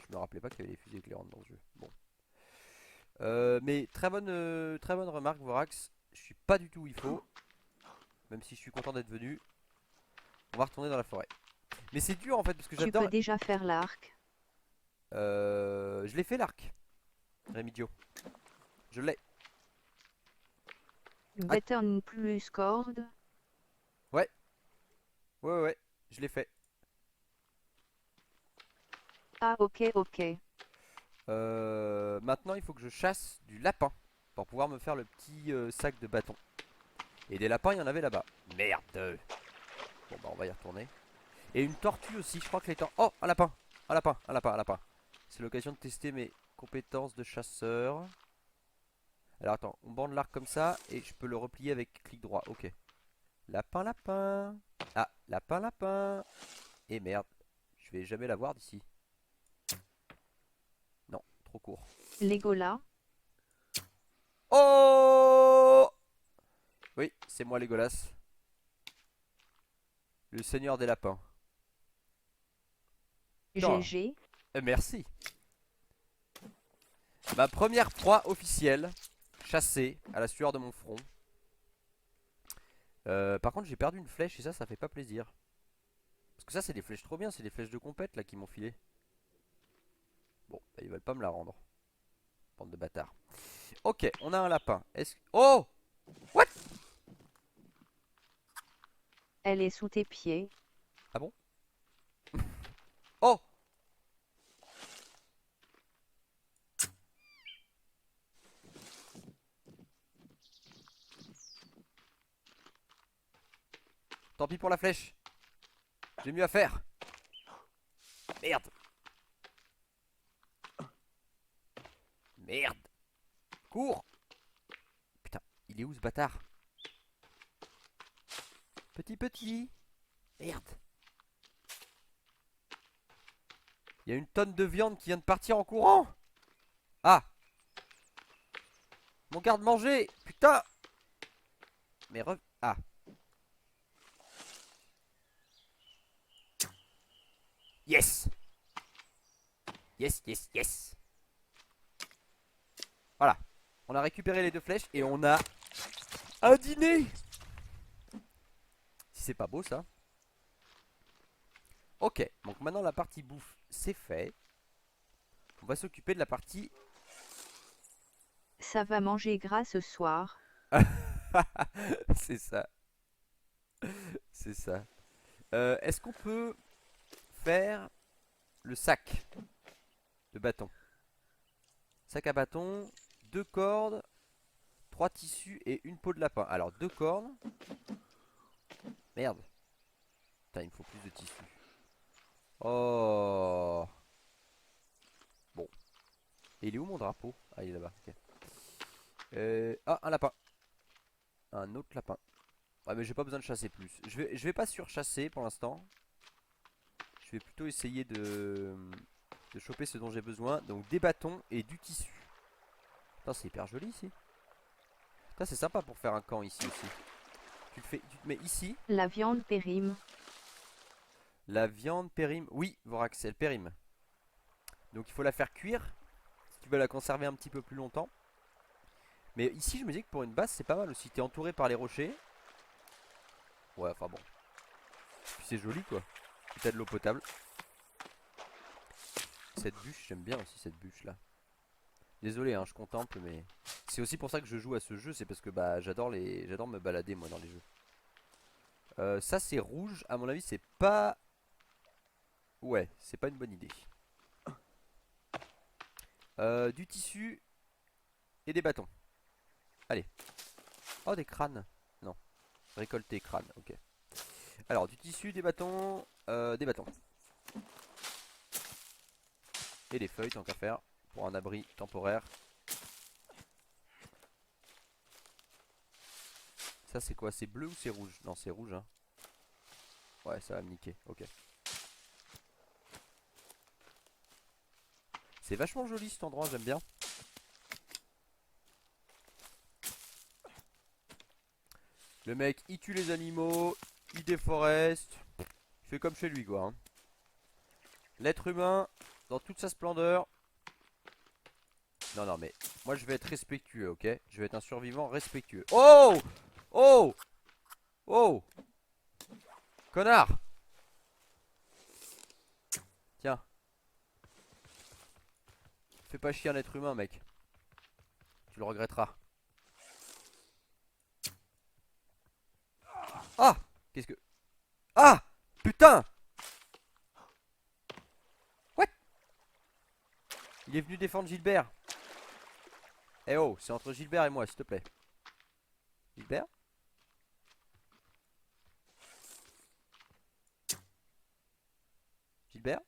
Je me rappelais pas qu'il y avait des fusées éclairantes dans le jeu. Bon. Mais très bonne remarque, Vorax. Je suis pas du tout où il faut. Même si je suis content d'être venu. On va retourner dans la forêt. Mais c'est dur en fait parce que Tu j'adore. peux déjà faire l'arc. Je l'ai fait l'arc. Remigio. Je l'ai. Ah, Béton plus corde. ouais. Ouais. Je l'ai fait. Ah ok ok. Maintenant, il faut que je chasse du lapin pour pouvoir me faire le petit sac de bâton. Et des lapins, il y en avait là-bas. Merde. Bon, bah, on va y retourner. Et une tortue aussi. Je crois que les tortues. Oh, un lapin. Un lapin. Un lapin. Un lapin. C'est l'occasion de tester mes compétences de chasseur. Alors, attends. On bande l'arc comme ça. Et je peux le replier avec clic droit. Ok. Lapin, lapin. Ah, lapin, lapin. Et merde. Je vais jamais l'avoir d'ici. Non, trop court. Legolas. Oh! Oui, c'est moi Legolas. Le seigneur des lapins. Putain. GG. Merci. Ma première proie officielle. Chassée à la sueur de mon front. Par contre j'ai perdu une flèche et ça fait pas plaisir. Parce que ça c'est des flèches trop bien. C'est des flèches de compète là qui m'ont filé. Bon, bah, ils veulent pas me la rendre. Bande de bâtards. Ok, on a un lapin. Est-ce... Oh! What? Elle est sous tes pieds. Ah bon? Oh! Tant pis pour la flèche. J'ai mieux à faire. Merde. Merde. Cours. Putain, il est où ce bâtard? Petit. Merde. Il y a une tonne de viande qui vient de partir en courant. Ah. Mon garde-manger. Putain. Mais ah. Yes. Yes. Voilà. On a récupéré les 2 flèches et on a un dîner. Si c'est pas beau ça. Ok, donc maintenant la partie bouffe c'est fait. On va s'occuper de la partie... Ça va manger gras ce soir. C'est ça. C'est ça. Est-ce qu'on peut faire le sac de bâton? Sac à bâton, 2 cordes, 3 tissus et une peau de lapin. Alors 2 cordes. Merde. Putain, il me faut plus de tissus. Oh. Bon. Et il est où mon drapeau? Ah, il est là-bas. Ok. Ah, un lapin. Un autre lapin. Ouais, mais j'ai pas besoin de chasser plus. Je vais pas surchasser pour l'instant. Je vais plutôt essayer de choper ce dont j'ai besoin. Donc des bâtons et du tissu. Putain, c'est hyper joli ici. Putain, c'est sympa pour faire un camp ici aussi. Tu te mets ici. La viande périme. La viande périme. Oui, Vorax, elle périme. Donc il faut la faire cuire. Si tu veux la conserver un petit peu plus longtemps. Mais ici, je me dis que pour une base, c'est pas mal aussi. T'es entouré par les rochers. Ouais, enfin bon. Puis c'est joli quoi. Puis t'as de l'eau potable. Cette bûche, j'aime bien aussi cette bûche là. Désolé, hein, je contemple, mais c'est aussi pour ça que je joue à ce jeu. C'est parce que bah j'adore me balader moi dans les jeux. Ça c'est rouge. À mon avis, c'est pas... Ouais, c'est pas une bonne idée. Du tissu et des bâtons. Allez. Oh, des crânes. Non. Récolter crâne, ok. Alors, du tissu, des bâtons. Des bâtons. Et des feuilles, tant qu'à faire. Pour un abri temporaire. Ça, c'est quoi? C'est bleu ou c'est rouge? Non, c'est rouge, hein. Ouais, ça va me niquer, ok. C'est vachement joli cet endroit, j'aime bien. Le mec, il tue les animaux, il déforeste. Il fait comme chez lui, quoi. Hein. L'être humain, dans toute sa splendeur. Non, non, mais moi, je vais être respectueux, ok? Je vais être un survivant respectueux. Oh! Oh! Oh! Connard! Tiens. Fais pas chier un être humain, mec. Tu le regretteras. Ah! Qu'est-ce que... Ah! Putain! What? Il est venu défendre Gilbert. Eh oh, c'est entre Gilbert et moi, s'il te plaît. Gilbert? Gilbert?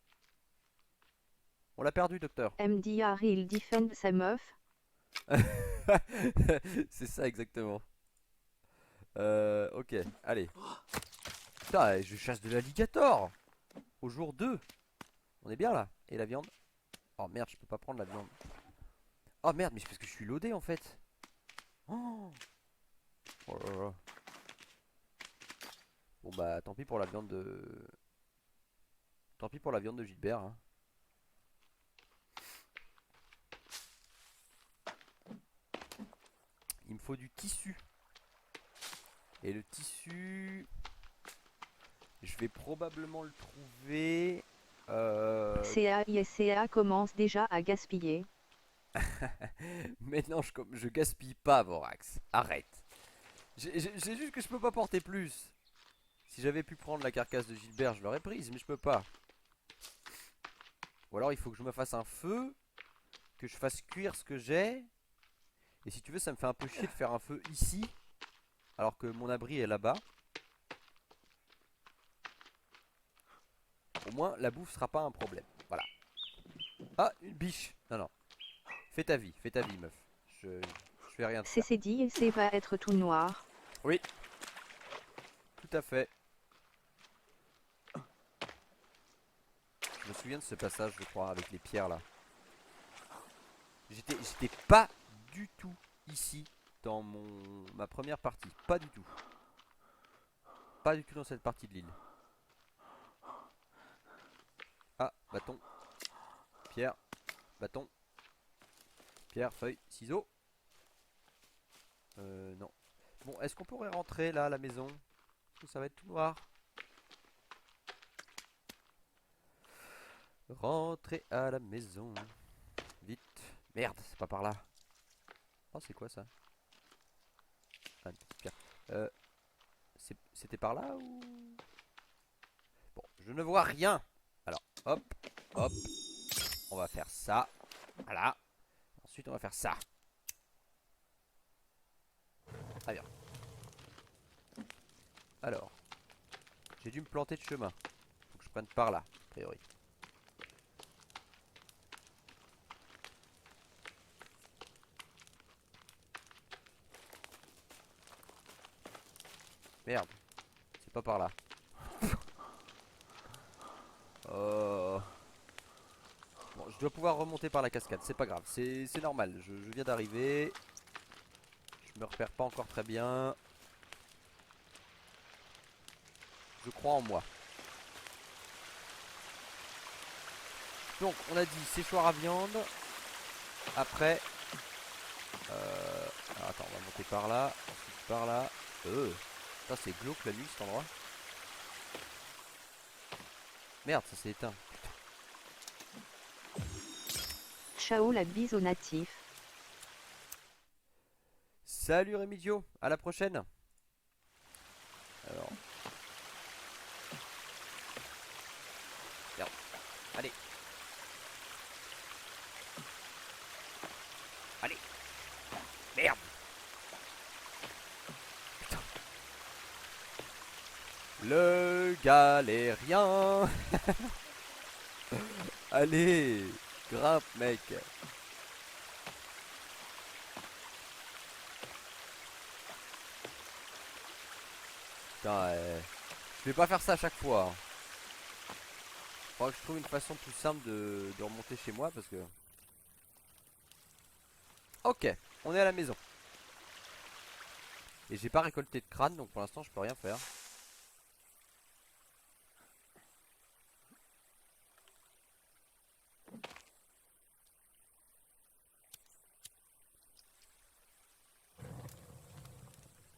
On l'a perdu, docteur. MDR il défend sa meuf. C'est ça exactement. Ok, allez. Putain, je chasse de l'alligator au jour 2. On est bien là. Et la viande? Oh merde, je peux pas prendre la viande. Oh merde, mais c'est parce que je suis loadé en fait. Oh, oh là là. Bon bah tant pis pour la viande de... Tant pis pour la viande de Gilbert. Hein. Il me faut du tissu. Et le tissu... Je vais probablement le trouver... CA commence déjà à gaspiller. Mais non, je gaspille pas, Vorax. Arrête. C'est juste que je peux pas porter plus. Si j'avais pu prendre la carcasse de Gilbert, je l'aurais prise, mais je peux pas. Ou alors il faut que je me fasse un feu, que je fasse cuire ce que j'ai. Et si tu veux, ça me fait un peu chier de faire un feu ici, alors que mon abri est là-bas. Au moins la bouffe sera pas un problème. Voilà. Ah, une biche. Non, non. Fais ta vie meuf. Je fais rien de ça. C'est dit et c'est va être tout noir. Oui, tout à fait. Je me souviens de ce passage, je crois, avec les pierres là. J'étais pas du tout ici dans ma première partie. Pas du tout. Pas du tout dans cette partie de l'île. Ah, bâton. Pierre. Bâton. Pierre, feuille, ciseaux. Non. Bon, est-ce qu'on pourrait rentrer là à la maison? Parce que ça va être tout noir. Rentrer à la maison. Vite. Merde, c'est pas par là. Oh, c'est quoi ça? Ah, une petite pierre. C'était par là ou... Bon, je ne vois rien. Alors, hop, hop. On va faire ça. Voilà. Ensuite, on va faire ça. Très bien. Alors, j'ai dû me planter de chemin. Faut que je prenne par là, a priori. Merde. C'est pas par là. Oh. Bon, je dois pouvoir remonter par la cascade, c'est pas grave, c'est normal, je viens d'arriver. Je me repère pas encore très bien. Je crois en moi. Donc, on a dit séchoir à viande. Après... alors, attends, on va monter par là, ensuite par là. Ça c'est glauque la nuit cet endroit. Merde, ça s'est éteint. Ciao la bise aux natifs. Salut Rémidio, à la prochaine. Alors. Merde. Allez. Allez. Merde. Putain. Le galérien. Allez. Grimpe mec. Putain, je vais pas faire ça à chaque fois, hein. Faudra que je trouve une façon plus simple de remonter chez moi parce que... Ok, on est à la maison. Et j'ai pas récolté de crâne donc pour l'instant je peux rien faire.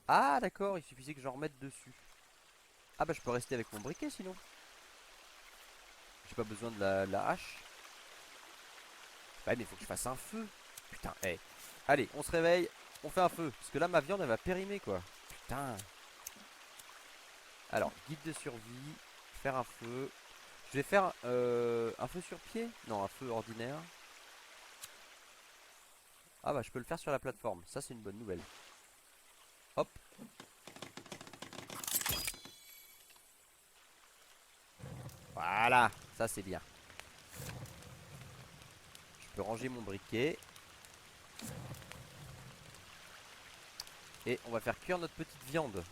Ah d'accord, il suffisait que j'en remette dessus. Ah bah je peux rester avec mon briquet sinon. J'ai pas besoin de la hache. Ouais mais il faut que je fasse un feu. Putain, allez, on se réveille, on fait un feu. Parce que là ma viande elle va périmer quoi. Putain. Alors, guide de survie, faire un feu. Je vais faire un feu sur pied? Non, un feu ordinaire. Ah bah je peux le faire sur la plateforme, ça c'est une bonne nouvelle. Hop. Voilà, ça c'est bien. Je peux ranger mon briquet. Et on va faire cuire notre petite viande.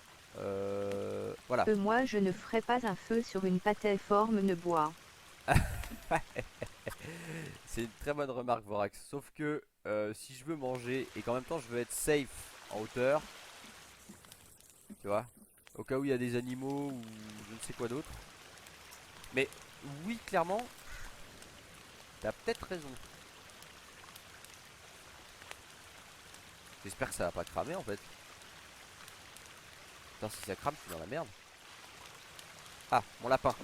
Voilà. Moi je ne ferai pas un feu sur une pâtée forme de bois. C'est une très bonne remarque Vorax. Sauf que si je veux manger et qu'en même temps je veux être safe en hauteur, tu vois, au cas où il y a des animaux ou je ne sais quoi d'autre. Mais oui, clairement, t'as peut-être raison. J'espère que ça va pas cramer en fait. Attends, si ça crame, je suis dans la merde. Ah, mon lapin.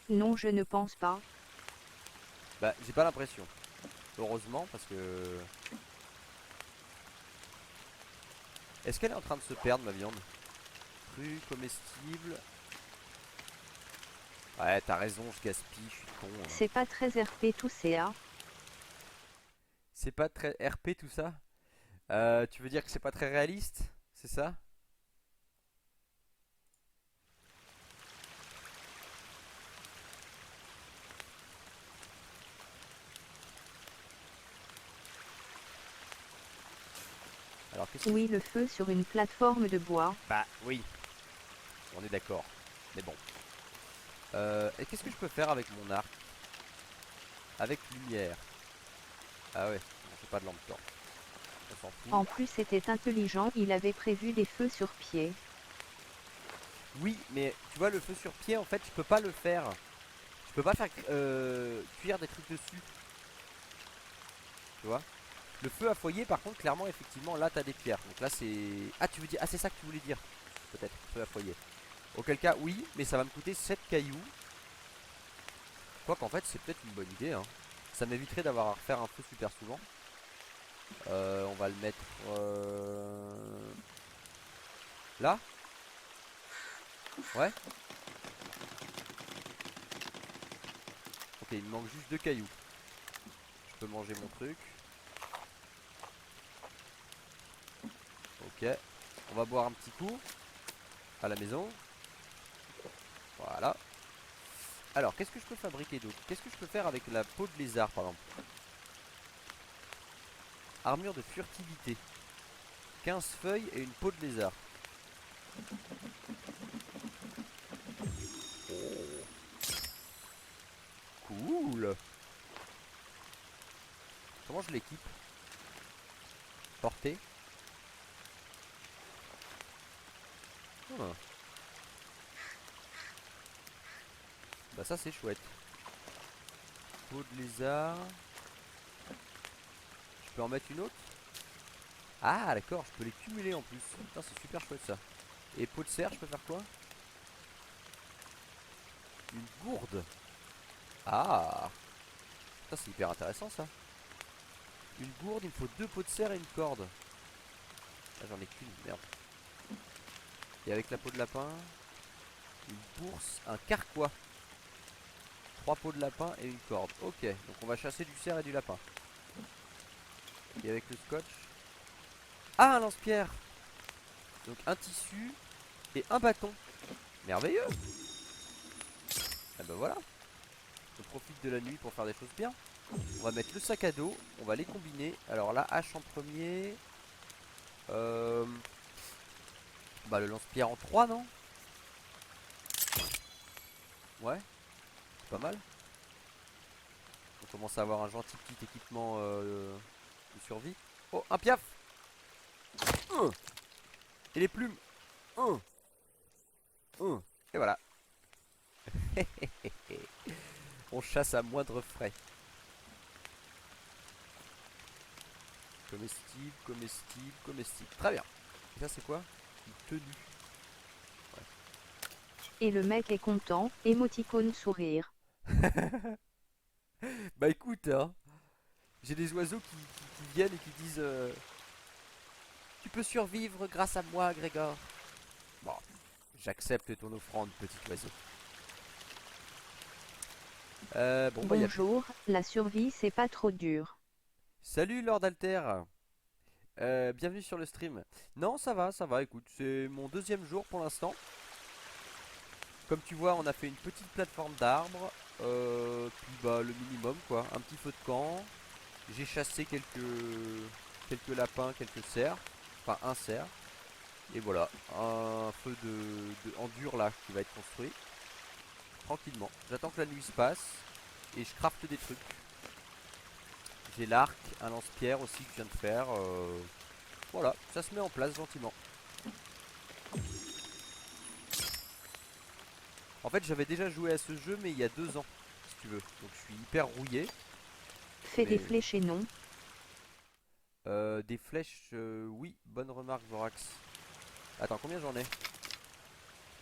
Non je ne pense pas. Bah, j'ai pas l'impression. Heureusement, parce que... Est-ce qu'elle est en train de se perdre, ma viande? Cru, comestible... Ouais, t'as raison, je gaspille, je suis con, hein. C'est pas très RP tout ça. C'est pas très RP, tout ça? Tu veux dire que c'est pas très réaliste? C'est ça? Alors qu'est-ce que... Oui, le feu sur une plateforme de bois. Bah oui, on est d'accord. Mais bon. Et qu'est-ce que je peux faire avec mon arc? Avec lumière. Ah ouais, bon, j'ai pas de lampe torche. On s'en fout. En plus, c'était intelligent, il avait prévu des feux sur pied. Oui, mais tu vois, le feu sur pied, en fait, je peux pas le faire. Je peux pas faire cuire des trucs dessus. Tu vois? Le feu à foyer, par contre, clairement, effectivement, là, t'as des pierres. Donc là, c'est... Ah, tu veux dire... Ah, c'est ça que tu voulais dire. Peut-être, feu à foyer. Auquel cas, oui, mais ça va me coûter 7 cailloux. Quoi qu'en fait, c'est peut-être une bonne idée, hein. Ça m'éviterait d'avoir à refaire un feu super souvent. On va le mettre... Là? Ouais. Ok, il me manque juste 2 cailloux. Je peux manger mon truc. Ok. On va boire un petit coup. À la maison. Voilà. Alors, qu'est-ce que je peux fabriquer d'autre? Qu'est-ce que je peux faire avec la peau de lézard, par exemple? Armure de furtivité. 15 feuilles et une peau de lézard. Oh. Cool. Comment je l'équipe? Portée. Ah. Bah ça c'est chouette. Peau de lézard. Je peux en mettre une autre? Ah d'accord, je peux les cumuler en plus. Putain, c'est super chouette ça. Et peau de cerf, je peux faire quoi? Une gourde. Ah. Ça c'est hyper intéressant ça. Une gourde, il me faut 2 peaux de cerf et une corde. Ah, j'en ai qu'une, merde. Et avec la peau de lapin, une bourse, un carquois. 3 peaux de lapin et une corde. Ok, donc on va chasser du cerf et du lapin. Et avec le scotch. Ah, un lance-pierre. Donc un tissu et un bâton. Merveilleux. Ah bah voilà. On profite de la nuit pour faire des choses bien. On va mettre le sac à dos. On va les combiner. Alors là, hache en premier. Bah le lance-pierre en 3, non? Ouais, c'est pas mal. On commence à avoir un gentil petit équipement de survie. Oh, un piaf. Et les plumes. Un. Et voilà. On chasse à moindre frais. Comestible, comestible, comestible. Très bien. Et ça c'est quoi? Une tenue. Et le mec est content, émoticône sourire. Bah écoute, hein, j'ai des oiseaux qui viennent et qui disent tu peux survivre grâce à moi, Grégor. Bon, j'accepte ton offrande, petit oiseau. Bon bah Bonjour, la survie c'est pas trop dur. Salut Lord Alter. Bienvenue sur le stream. Non, ça va, écoute, c'est mon deuxième jour pour l'instant. Comme tu vois, on a fait une petite plateforme d'arbres. Puis bah le minimum quoi, un petit feu de camp. J'ai chassé quelques lapins, quelques cerfs. Enfin un cerf. Et voilà, un feu en dur là qui va être construit. Tranquillement. J'attends que la nuit se passe. Et je crafte des trucs. J'ai l'arc, un lance-pierre aussi que je viens de faire. Voilà, ça se met en place gentiment. En fait, j'avais déjà joué à ce jeu, mais il y a 2 ans, si tu veux. Donc je suis hyper rouillé. Fais des Mais flèches et non. des flèches, oui, bonne remarque, Vorax. Attends, combien j'en ai?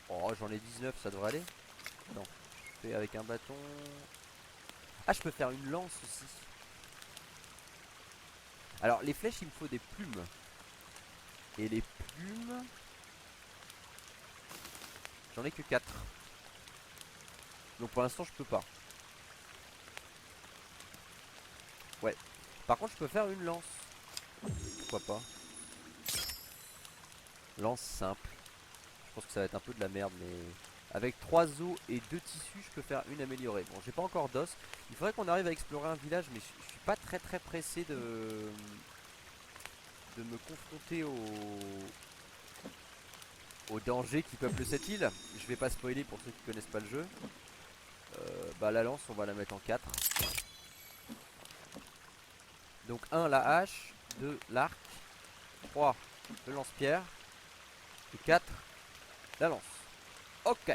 Oh, j'en ai 19, ça devrait aller. Non, je fais avec un bâton. Ah, je peux faire une lance aussi. Alors, les flèches, il me faut des plumes. Et les plumes, j'en ai que 4. Donc pour l'instant, je peux pas. Ouais. Par contre, je peux faire une lance. Pourquoi pas? Lance simple. Je pense que ça va être un peu de la merde, mais avec 3 os et 2 tissus, je peux faire une améliorée. Bon, j'ai pas encore d'os. Il faudrait qu'on arrive à explorer un village, mais je suis pas très pressé de me confronter aux dangers qui peuplent cette île. Je vais pas spoiler pour ceux qui connaissent pas le jeu. Bah la lance on va la mettre en 4. Donc 1 la hache, 2 l'arc, 3 le lance-pierre et 4 la lance. Ok.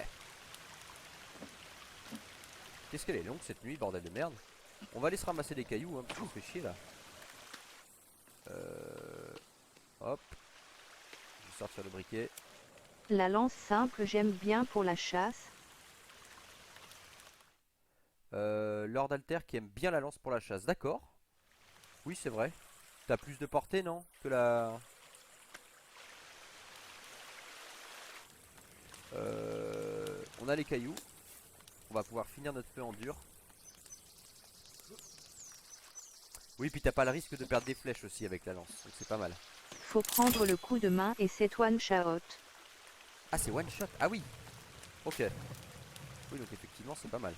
Qu'est-ce qu'elle est longue cette nuit, bordel de merde. On va aller se ramasser des cailloux, hein, parce qu'on se fait chier là. Hop. Je vais sortir le briquet. La lance simple j'aime bien pour la chasse. Lord Alter qui aime bien la lance pour la chasse. D'accord. Oui, c'est vrai. T'as plus de portée, non? Que la... On a les cailloux. On va pouvoir finir notre feu en dur. Oui, puis t'as pas le risque de perdre des flèches aussi avec la lance. Donc c'est pas mal. Faut prendre le coup de main et c'est one shot. Ah, c'est one shot. Ah oui. Ok. Oui, donc effectivement, c'est pas mal.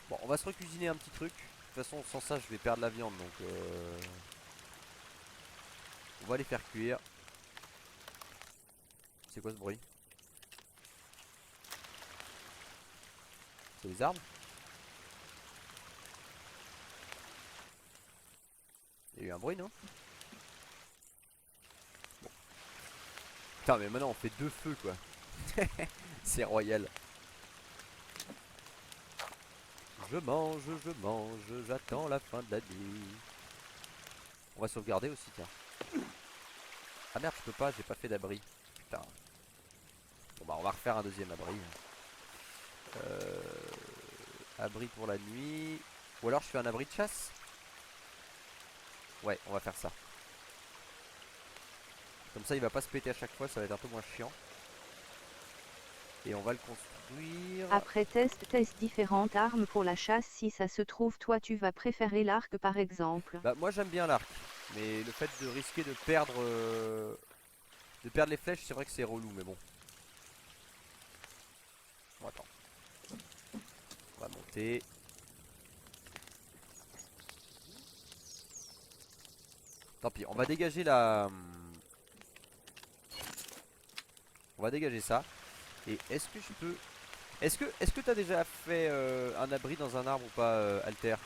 Bon, on va se recuisiner un petit truc. De toute façon, sans ça, je vais perdre la viande. Donc on va les faire cuire. C'est quoi ce bruit? C'est les arbres? Il y a eu un bruit, non? Bon. Putain, mais maintenant on fait 2 feux quoi. C'est royal. Je mange, j'attends la fin de la nuit. On va sauvegarder aussi, tiens. Ah merde, je peux pas, j'ai pas fait d'abri. Putain. Bon bah on va refaire un deuxième abri. Abri pour la nuit. Ou alors je fais un abri de chasse. Ouais, on va faire ça. Comme ça il va pas se péter à chaque fois, ça va être un peu moins chiant. Et on va le construire. Après teste différentes armes pour la chasse si ça se trouve toi tu vas préférer l'arc par exemple. Bah moi j'aime bien l'arc. Mais le fait de risquer de perdre les flèches, c'est vrai que c'est relou, mais bon. Bon, attends. On va monter. Tant pis, on va dégager la... On va dégager ça. Et est-ce que je peux... Est-ce que t'as déjà fait un abri dans un arbre ou pas, Alter?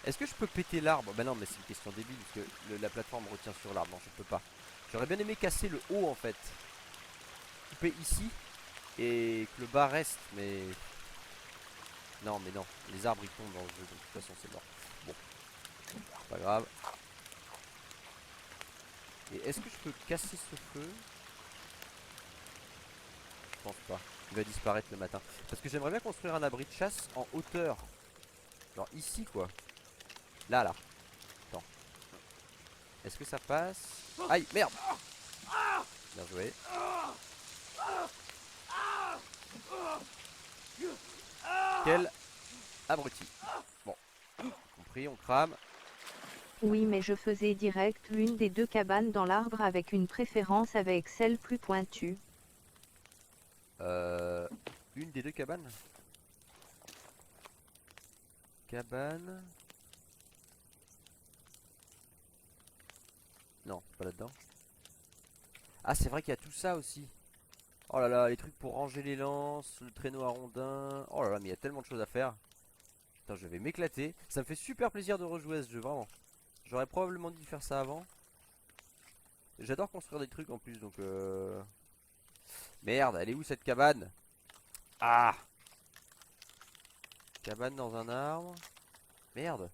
Est-ce que je peux péter l'arbre? Bah non, mais c'est une question débile, parce que la plateforme retient sur l'arbre. Non, je peux pas. J'aurais bien aimé casser le haut, en fait. Couper ici, et que le bas reste, mais... Non, mais non. Les arbres, ils tombent dans le jeu, donc de toute façon, c'est mort. Bon. C'est pas grave. Et est-ce que je peux casser ce feu? Je pense pas. Il va disparaître le matin. Parce que j'aimerais bien construire un abri de chasse en hauteur. Genre ici quoi. Là là. Attends. Est-ce que ça passe? Aïe merde. Bien joué. Quel abruti. Bon. Compris, on crame. Oui mais je faisais direct l'une des deux cabanes dans l'arbre avec une préférence avec celle plus pointue. Une des deux cabanes. Cabane. Non, pas là-dedans. Ah, c'est vrai qu'il y a tout ça aussi. Oh là là, les trucs pour ranger les lances, le traîneau à rondins. Oh là là, mais il y a tellement de choses à faire. Putain, je vais m'éclater. Ça me fait super plaisir de rejouer à ce jeu, vraiment. J'aurais probablement dû faire ça avant. J'adore construire des trucs en plus, donc Merde, elle est où cette cabane? Ah! Cabane dans un arbre. Merde.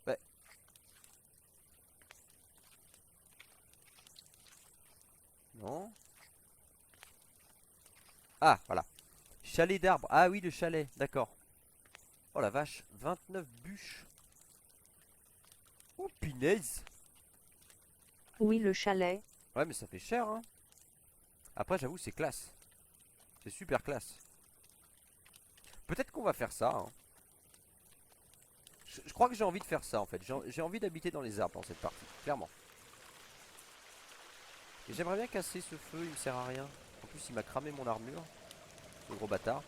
Ouais. Non. Ah, voilà. Chalet d'arbres. Ah oui, le chalet, d'accord. Oh la vache, 29 bûches. Oh punaise. Oui le chalet. Ouais, mais ça fait cher, hein. Après, j'avoue, c'est classe. C'est super classe. Peut-être qu'on va faire ça, hein. Je crois que j'ai envie de faire ça, en fait. J'ai envie d'habiter dans les arbres dans cette partie, clairement. Et j'aimerais bien casser ce feu, il me sert à rien. En plus, il m'a cramé mon armure. Le gros bâtard.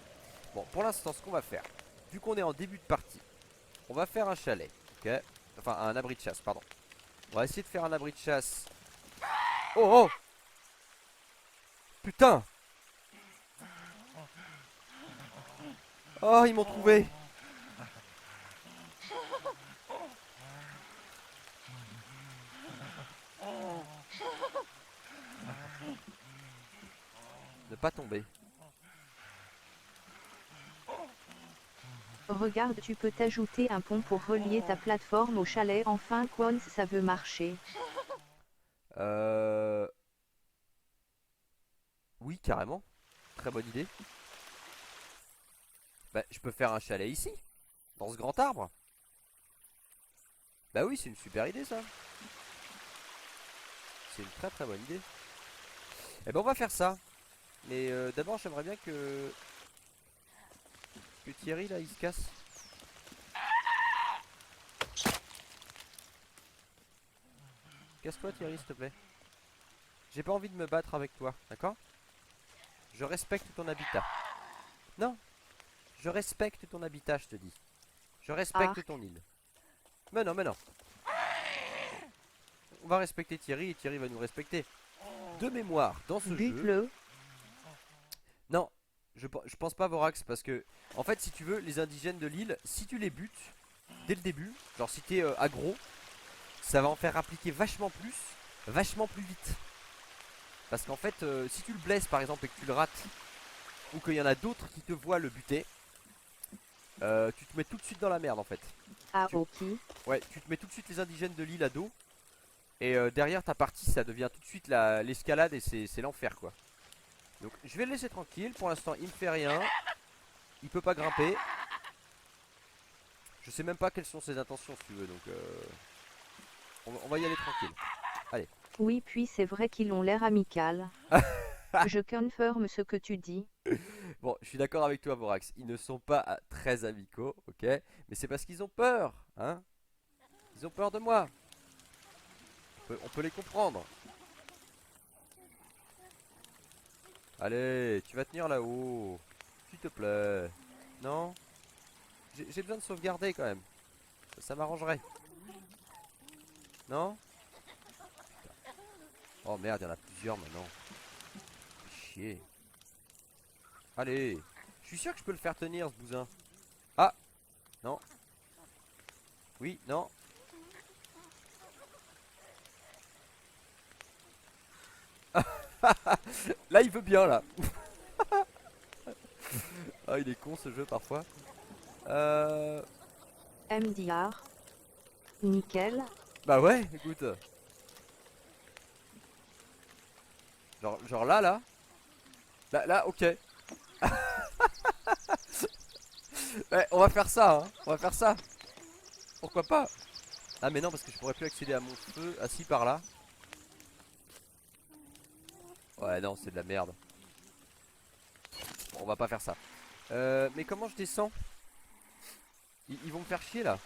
Bon, pour l'instant, ce qu'on va faire, vu qu'on est en début de partie, on va faire un chalet. Ok. Enfin un abri de chasse, pardon. On va essayer de faire un abri de chasse. Oh oh. Putain. Oh, ils m'ont trouvé. Ne pas tomber. Regarde, tu peux t'ajouter un pont pour relier ta plateforme au chalet. Enfin, Quons, ça veut marcher. Euh... Oui, carrément. Très bonne idée. Bah, je peux faire un chalet ici, dans ce grand arbre. Bah oui, c'est une super idée ça. C'est une très très bonne idée. Eh ben on va faire ça. Mais d'abord j'aimerais bien que Thierry là il se casse. Casse-toi Thierry s'il te plaît. J'ai pas envie de me battre avec toi, d'accord? Je respecte ton habitat. Non, je respecte ton habitat, je te dis. Je respecte Arc. ton île. Mais non, mais non. On va respecter Thierry et Thierry va nous respecter. De mémoire, dans ce jeu... Bute-le. Non, je pense pas Vorax parce que... En fait, si tu veux, les indigènes de l'île, si tu les butes dès le début, genre si t'es aggro, ça va en faire appliquer vachement plus vite. Parce qu'en fait, si tu le blesses par exemple et que tu le rates, ou qu'il y en a d'autres qui te voient le buter, tu te mets tout de suite dans la merde en fait. Aoki. Ouais, tu te mets tout de suite les indigènes de l'île à dos. Et derrière ta partie, ça devient tout de suite l'escalade et c'est l'enfer quoi. Donc je vais le laisser tranquille. Pour l'instant, il me fait rien. Il peut pas grimper. Je sais même pas quelles sont ses intentions si tu veux. Donc on va y aller tranquille. Allez. Oui, puis c'est vrai qu'ils ont l'air amical. Je confirme ce que tu dis. Bon, je suis d'accord avec toi, Vorax. Ils ne sont pas très amicaux, ok? Mais c'est parce qu'ils ont peur, hein? Ils ont peur de moi. On peut les comprendre. Allez, tu vas tenir là-haut. S'il te plaît. Non? J'ai besoin de sauvegarder quand même. Ça m'arrangerait. Non? Oh merde, il y en a plusieurs maintenant. Chier. Allez. Je suis sûr que je peux le faire tenir ce bousin. Ah! Non. Oui, non. Là, il veut bien, là. Ah, il est con ce jeu parfois. MDR. Nickel. Bah ouais, écoute. Genre là, là. Là, ok. Ouais, on va faire ça, hein. On va faire ça. Pourquoi pas? Ah, mais non, parce que je pourrais plus accéder à mon feu. Assis par là. Ouais, non, c'est de la merde. Bon, on va pas faire ça. Mais comment je descends? Ils vont me faire chier là.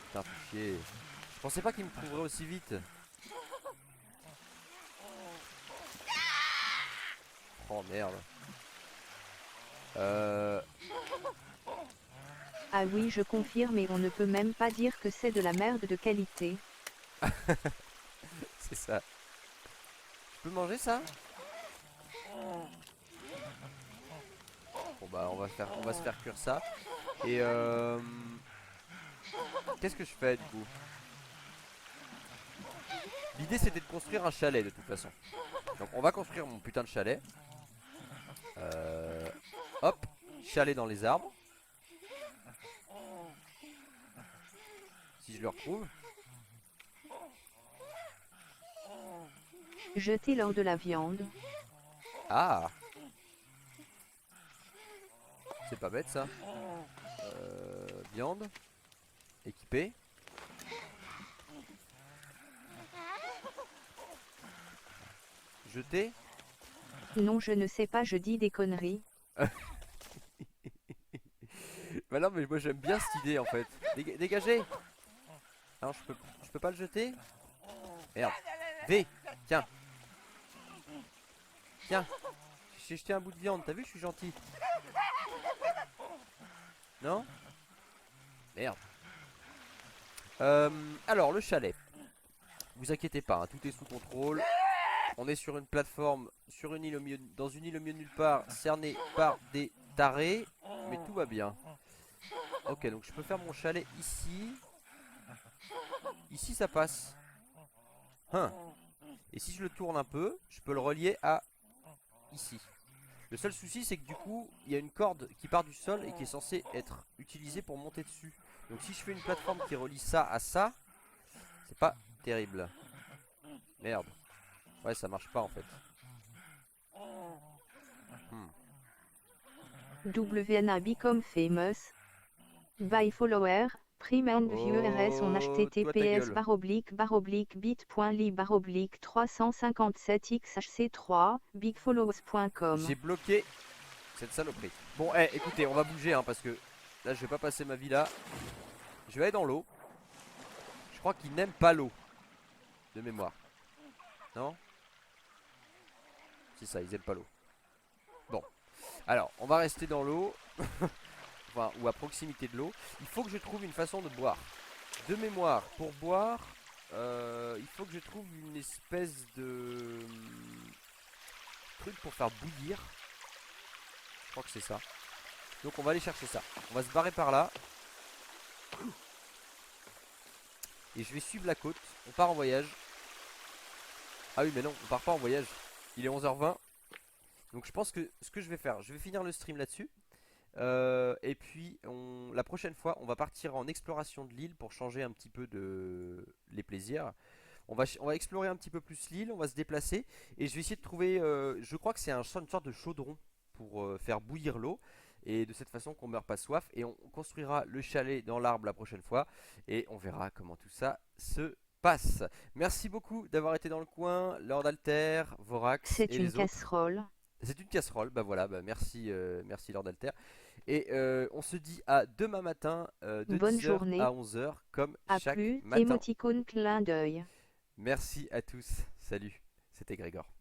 Putain, faut chier. Je pensais pas qu'ils me trouveraient aussi vite. Oh merde. Ah oui, je confirme et on ne peut même pas dire que c'est de la merde de qualité. C'est ça. Je peux manger ça? Bon bah on va se faire cuire ça. Et qu'est-ce que je fais du coup? L'idée c'était de construire un chalet de toute façon. Donc on va construire mon putain de chalet. Hop, chalet dans les arbres. Si je le retrouve. Jeter lors de la viande. Ah, c'est pas bête ça. Viande. Équipé. Jeter. Non, je ne sais pas, je dis des conneries. Bah non mais moi j'aime bien cette idée en fait. Dégagez. Non je peux pas le jeter. Merde. V. Tiens. Tiens. J'ai jeté un bout de viande. T'as vu je suis gentil. Non? Merde. Alors le chalet. Vous inquiétez pas, hein, tout est sous contrôle. On est sur une plateforme, sur une île au milieu, dans une île au milieu de nulle part, cernée par des tarés, mais tout va bien. Ok, donc je peux faire mon chalet ici. Ici ça passe. Hein. Et si je le tourne un peu, je peux le relier à ici. Le seul souci c'est que du coup, il y a une corde qui part du sol et qui est censée être utilisée pour monter dessus. Donc si je fais une plateforme qui relie ça à ça, c'est pas terrible. Merde. Ouais, ça marche pas en fait. WNA become famous. By follower. Prime and viewers on Oh, toi ta https gueule. bit.ly 357xhc3 bigfollows.com. J'ai bloqué cette saloperie. Bon, écoutez, on va bouger hein, parce que là je vais pas passer ma vie là. Je vais aller dans l'eau. Je crois qu'ils n'aiment pas l'eau. De mémoire. Non? C'est ça, ils aiment pas l'eau. Bon. Alors, on va rester dans l'eau. Enfin, ou à proximité de l'eau. Il faut que je trouve une façon de boire. De mémoire, pour boire, il faut que je trouve une espèce de truc pour faire bouillir. Je crois que c'est ça. Donc on va aller chercher ça. On va se barrer par là. Et je vais suivre la côte. On part en voyage. Ah oui mais non, on part pas en voyage. Il est 11h20. Donc je pense que ce que je vais faire, je vais finir le stream là-dessus. Et puis la prochaine fois on va partir en exploration de l'île pour changer un petit peu de les plaisirs. On va explorer un petit peu plus l'île, on va se déplacer. Et je vais essayer de trouver, je crois que c'est une sorte de chaudron pour faire bouillir l'eau. Et de cette façon qu'on meurt pas soif. Et on construira le chalet dans l'arbre la prochaine fois. Et on verra comment tout ça se passe. Merci beaucoup d'avoir été dans le coin, Lord Alter, Vorax C'est et une les autres. casserole. C'est une casserole, bah voilà, bah merci, merci Lord Alter. Et on se dit à demain matin de Bonne 10h journée. à 11h comme À chaque plus, matin. émoticône clin d'œil. Merci à tous, salut, c'était Grégor.